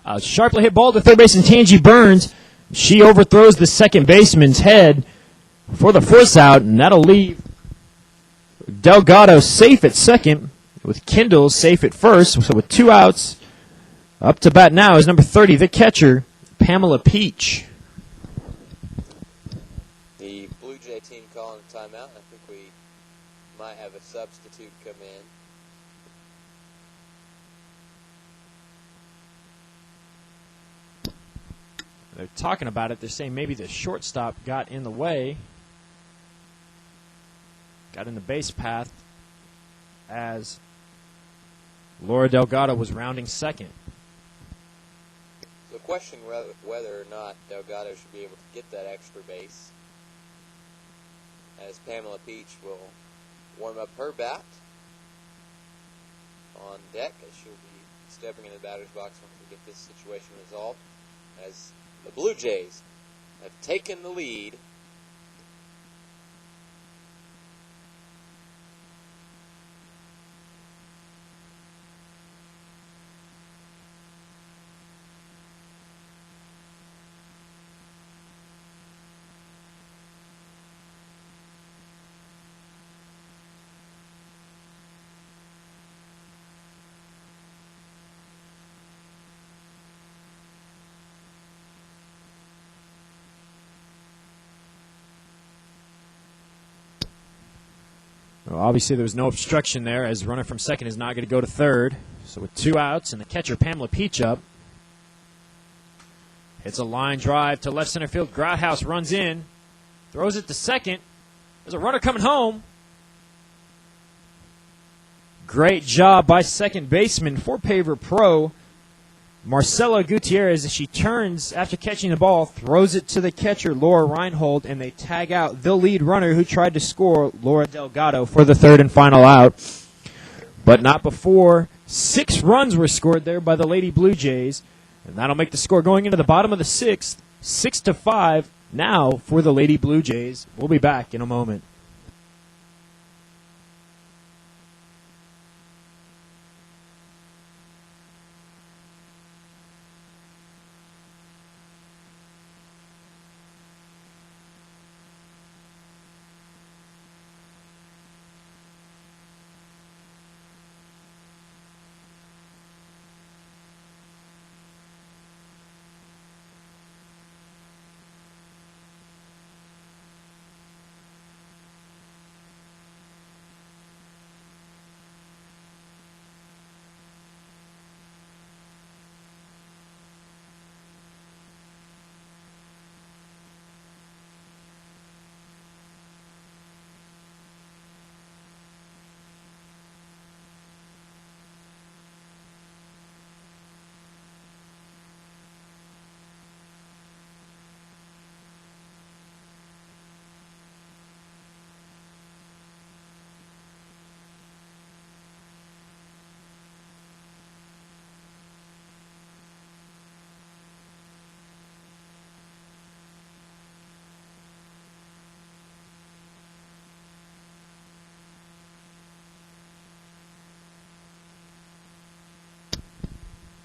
A sharply hit ball to third baseman Tangi Burns. She overthrows the second baseman's head for the force out, and that'll leave Delgado safe at second, with Kindle safe at first. So with 2 outs, up to bat now is number 30, the catcher, Pamela Peach. The Blue Jay team calling a timeout. I think we might have a substitute come in. They're talking about it. They're saying maybe the shortstop got in the way, got in the base path as Laura Delgado was rounding second. So question whether or not Delgado should be able to get that extra base, as Pamela Peach will warm up her bat on deck, as she'll be stepping in the batter's box once we get this situation resolved, as the Blue Jays have taken the lead. Well, obviously, there was no obstruction there, as runner from second is not going to go to third. So with 2 outs and the catcher, Pamela Peach, up. It's a line drive to left center field. Grouthouse runs in, throws it to second. There's a runner coming home. Great job by second baseman for Paver Pro, Marcela Gutierrez, as she turns after catching the ball, throws it to the catcher, Laura Reinhold, and they tag out the lead runner who tried to score, Laura Delgado, for the third and final out. But not before 6 runs were scored there by the Lady Blue Jays, and that'll make the score going into the bottom of the 6th, 6-5 now for the Lady Blue Jays. We'll be back in a moment.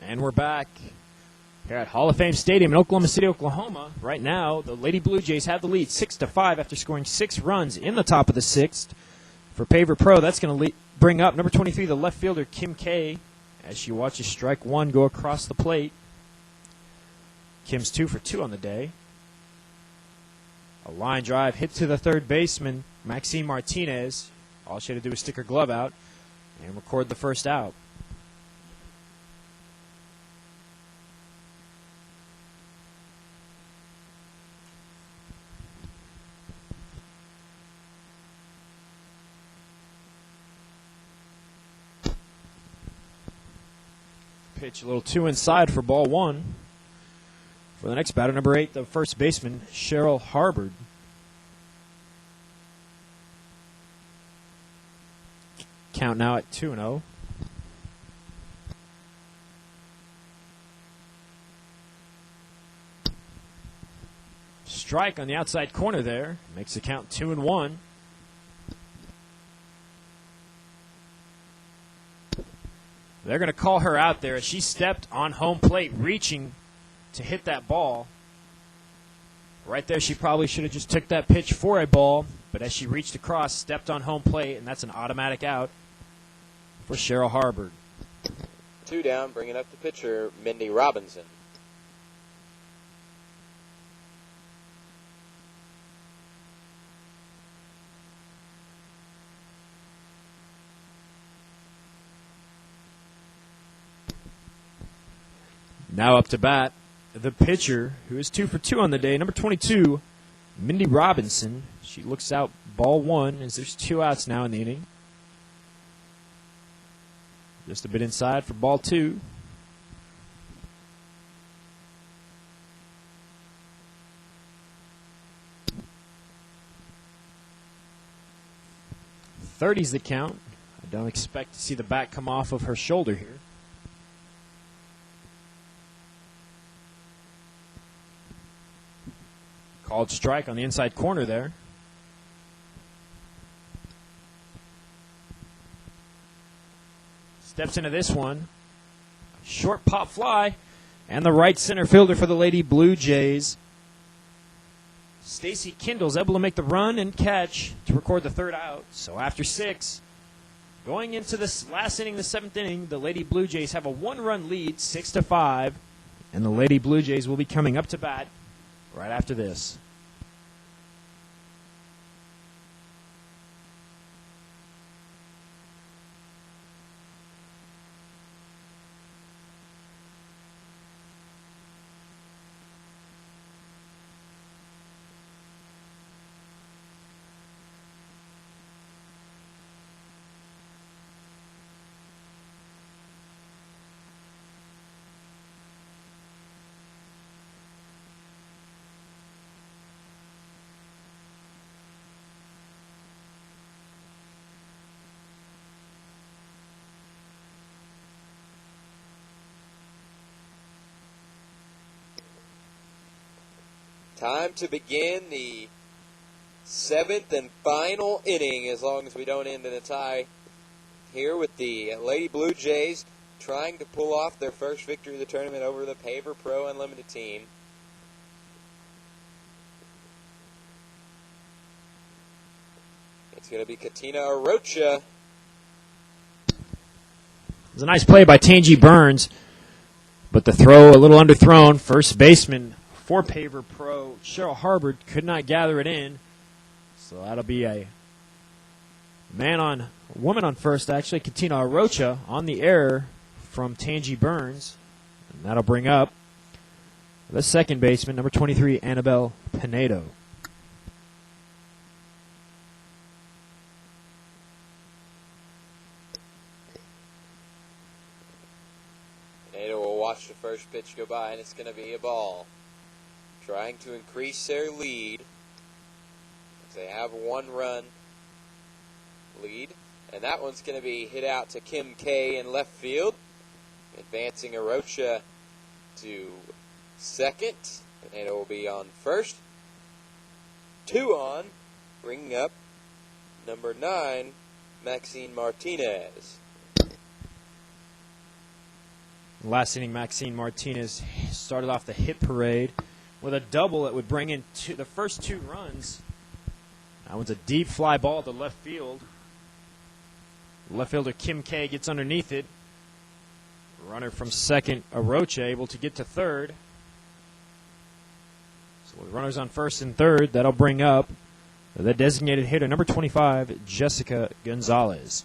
And we're back here at Hall of Fame Stadium in Oklahoma City, Oklahoma. Right now, the Lady Blue Jays have the lead 6-5 after scoring 6 runs in the top of the 6th. For Paver Pro, that's going to bring up number 23, the left fielder, Kim K, as she watches strike 1 go across the plate. Kim's 2 for 2 on the day. A line drive hit to the third baseman, Maxine Martinez. All she had to do was stick her glove out and record the first out. Pitch a little 2 inside for ball 1. For the next batter, number 8, the first baseman, Cheryl Harbord. Count now at 2-0. Strike on the outside corner there. Makes the count 2-1. They're going to call her out there as she stepped on home plate, reaching to hit that ball. Right there, she probably should have just took that pitch for a ball, but as she reached across, stepped on home plate, and that's an automatic out for Cheryl Harbord. 2 down, bringing up the pitcher, Mindy Robinson. Now up to bat, the pitcher, who is 2 for 2 on the day, number 22, Mindy Robinson. She looks out ball 1 as there's 2 outs now in the inning. Just a bit inside for ball 2. .30's the count. I don't expect to see the bat come off of her shoulder here. Called strike on the inside corner there. Steps into this one. Short pop fly. And the right center fielder for the Lady Blue Jays, Stacy Kindle's able to make the run and catch to record the third out. So after 6, going into this last inning, the 7th inning, the Lady Blue Jays have a 1-run lead, 6-5. And the Lady Blue Jays will be coming up to bat right after this. Time to begin the 7th and final inning, as long as we don't end in a tie here, with the Lady Blue Jays trying to pull off their first victory of the tournament over the Paver Pro Unlimited team. It's going to be Katina Arocha. It was a nice play by Tangi Burns, but the throw a little underthrown. First baseman for Paver Pro, Cheryl Harbord, could not gather it in. So that'll be a woman on first, actually, Katina Arocha, on the error from Tangi Burns. And that'll bring up the second baseman, number 23, Annabelle Pinedo. Pinedo will watch the first pitch go by, and it's going to be a ball. Trying to increase their lead. They have a 1-run lead, and that one's going to be hit out to Kim K in left field, advancing Arocha to second. Pinedo will be on first. 2 on, bringing up number 9, Maxine Martinez. Last inning, Maxine Martinez started off the hit parade with a double that would bring in the first 2 runs. That one's a deep fly ball to left field. Left fielder Kim K gets underneath it. Runner from second, Arocha, able to get to third. So with runners on first and third, that'll bring up the designated hitter, number 25, Jessica Gonzalez.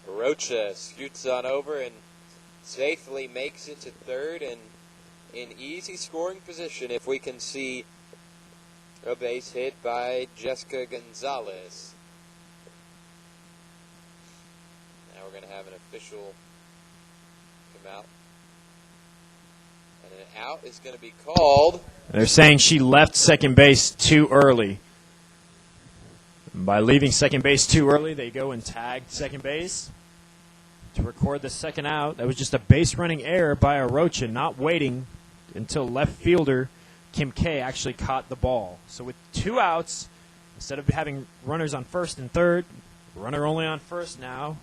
Arocha scoots on over and safely makes it to third and in easy scoring position if we can see a base hit by Jessica Gonzalez. Now we're going to have an official come out. And an out is going to be called. They're saying she left second base too early. By leaving second base too early, they go and tag second base to record the second out. That was just a base running error by Arocha, not waiting until left fielder Kim K actually caught the ball. So with 2 outs, instead of having runners on first and third, runner only on first now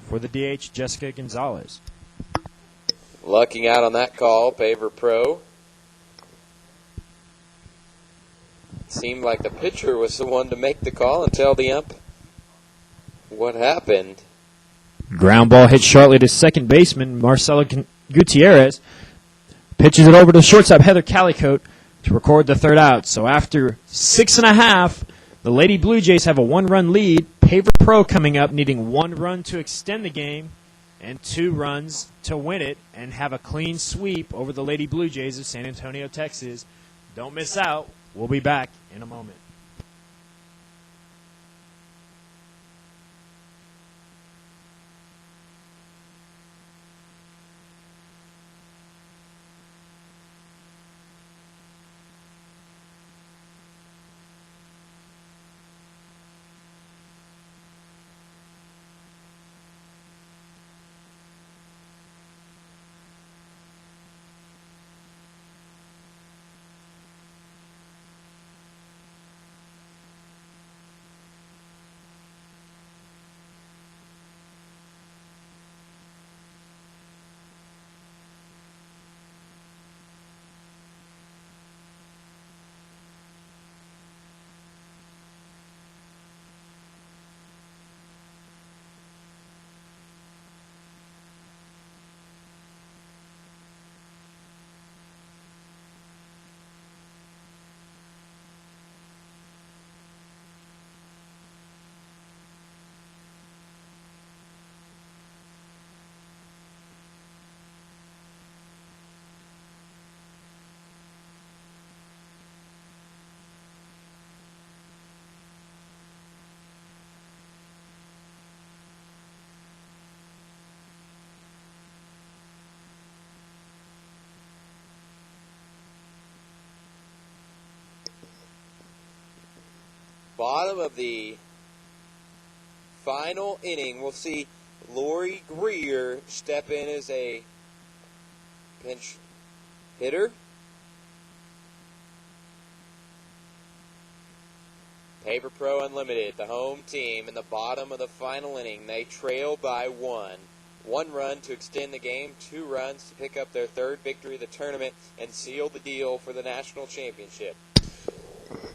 for the DH, Jessica Gonzalez. Lucking out on that call, Paver Pro. Seemed like the pitcher was the one to make the call and tell the ump what happened. Ground ball hit shortly to second baseman Marcelo Gutierrez. Pitches it over to shortstop Heather Calicote to record the third out. So after 6.5, the Lady Blue Jays have a 1-run lead. Paver Pro coming up, needing 1 run to extend the game and 2 runs to win it and have a clean sweep over the Lady Blue Jays of San Antonio, Texas. Don't miss out. We'll be back in a moment. Bottom of the final inning, we'll see Lori Greer step in as a pinch hitter. Paver Pro Unlimited, the home team, in the bottom of the final inning. They trail by 1. 1 run to extend the game, 2 runs to pick up their 3rd victory of the tournament and seal the deal for the national championship.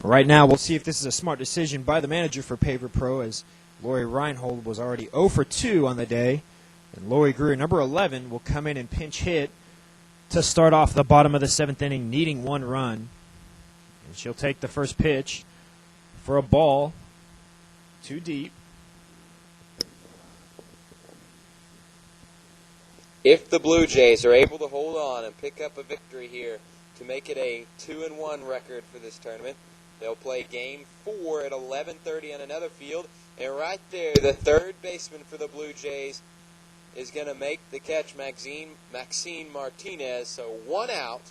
Right now, we'll see if this is a smart decision by the manager for Paver Pro, as Lori Reinhold was already 0 for 2 on the day. And Lori Greer, number 11, will come in and pinch hit to start off the bottom of the 7th inning, needing 1 run. And she'll take the first pitch for a ball, too deep. If the Blue Jays are able to hold on and pick up a victory here to make it a 2-1 record for this tournament, they'll play Game 4 at 11:30 on another field. And right there, the 3rd baseman for the Blue Jays is going to make the catch, Maxine Martinez. So 1 out,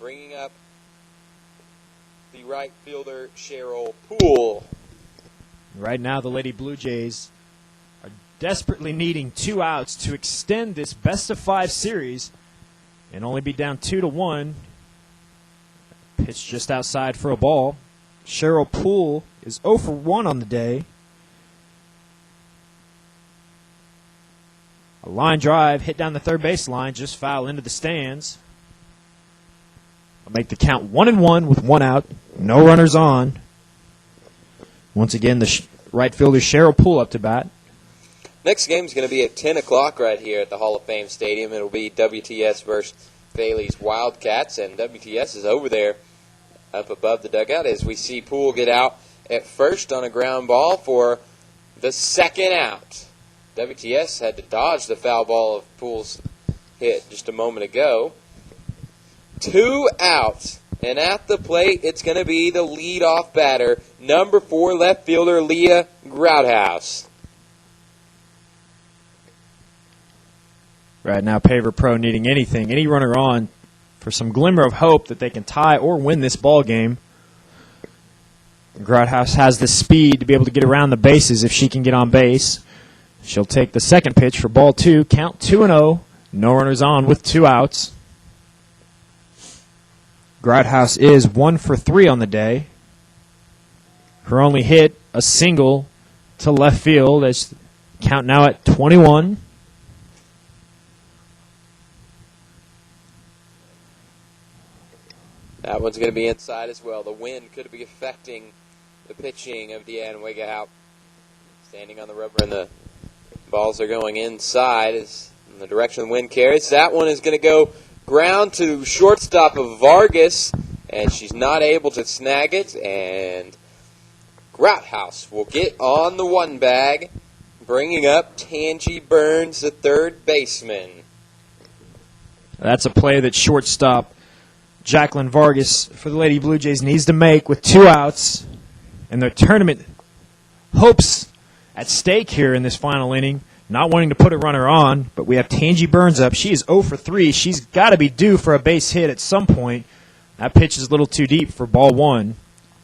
bringing up the right fielder, Cheryl Poole. Right now, the Lady Blue Jays are desperately needing 2 outs to extend this best-of-5 series and only be down 2-1. Pitch just outside for a ball. Cheryl Poole is 0 for 1 on the day. A line drive hit down the third base line, just foul into the stands. I'll make the count 1-1 with 1 out. No runners on. Once again, the right fielder Cheryl Poole up to bat. Next game is going to be at 10 o'clock right here at the Hall of Fame Stadium. It'll be WTS versus Bailey's Wildcats, and WTS is over there up above the dugout as we see Poole get out at first on a ground ball for the second out. WTS had to dodge the foul ball of Poole's hit just a moment ago. 2 outs, and at the plate it's going to be the leadoff batter, number 4 left fielder Leah Grouthouse. Right now, Paver Pro needing anything, any runner on for some glimmer of hope that they can tie or win this ball game. Grouthouse has the speed to be able to get around the bases if she can get on base. She'll take the second pitch for ball 2, count 2-0, no runners on with 2 outs. Grouthouse is 1 for 3 on the day. Her only hit, a single to left field, as count now at 21. That one's going to be inside as well. The wind could be affecting the pitching of Deanne Wigahout. Standing on the rubber, and the balls are going inside as in the direction the wind carries. That one is going to go ground to shortstop of Vargas, and she's not able to snag it. And Grouthouse will get on the 1 bag, bringing up Tangi Burns, the third baseman. That's a play that shortstop Jacqueline Vargas for the Lady Blue Jays needs to make with 2 outs. And their tournament hopes at stake here in this final inning. Not wanting to put a runner on, but we have Tangi Burns up. She is 0 for 3. She's got to be due for a base hit at some point. That pitch is a little too deep for ball 1.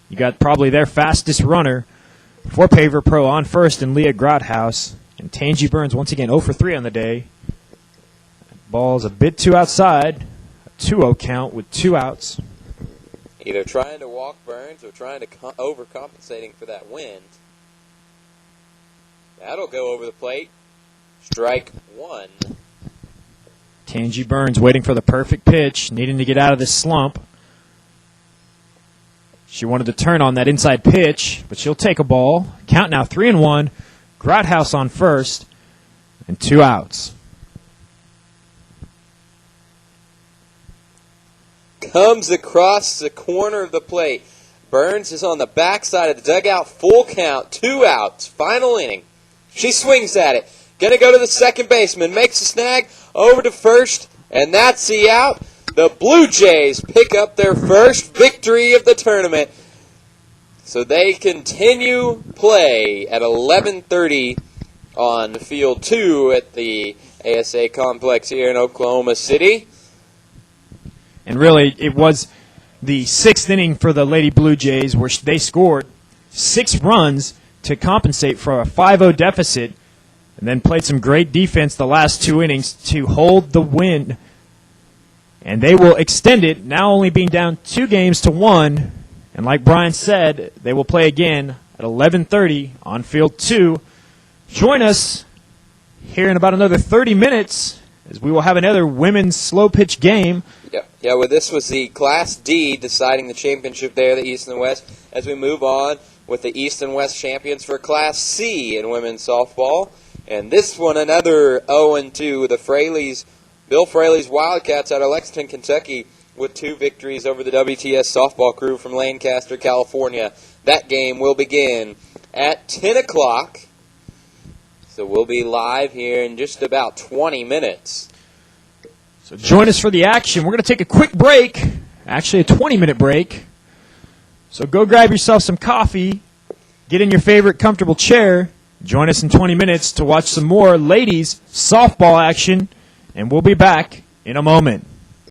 You got probably their fastest runner for Paver Pro on first in Leah Grouthouse. And Tangi Burns once again 0 for 3 on the day. Ball's a bit too outside. 2-0 count with 2 outs. Either trying to walk Burns or trying to overcompensating for that wind. That'll go over the plate. Strike 1. Tangi Burns waiting for the perfect pitch, needing to get out of this slump. She wanted to turn on that inside pitch, but she'll take a ball. Count now 3-1. Grouthouse on first, and 2 outs. Comes across the corner of the plate. Burns is on the backside of the dugout. Full count, 2 outs. Final inning. She swings at it. Going to go to the second baseman. Makes a snag over to first. And that's the out. The Blue Jays pick up their first victory of the tournament. So they continue play at 11:30 on Field 2 at the ASA complex here in Oklahoma City. And really, it was the 6th inning for the Lady Blue Jays where they scored 6 runs to compensate for a 5-0 deficit, and then played some great defense the last 2 innings to hold the win. And they will extend it, now only being down 2 games to 1. And like Brian said, they will play again at 11:30 on Field 2. Join us here in about another 30 minutes as we will have another women's slow pitch game. Yeah, well, this was the Class D deciding the championship there, the East and the West, as we move on with the East and West champions for Class C in women's softball. And this one, another 0-2, the Bill Fraley's Wildcats out of Lexington, Kentucky, with 2 victories over the WTS softball crew from Lancaster, California. That game will begin at 10 o'clock. So we'll be live here in just about 20 minutes. So join us for the action. We're going to take a quick break, actually a 20-minute break. So go grab yourself some coffee, get in your favorite comfortable chair, join us in 20 minutes to watch some more ladies softball action, and we'll be back in a moment.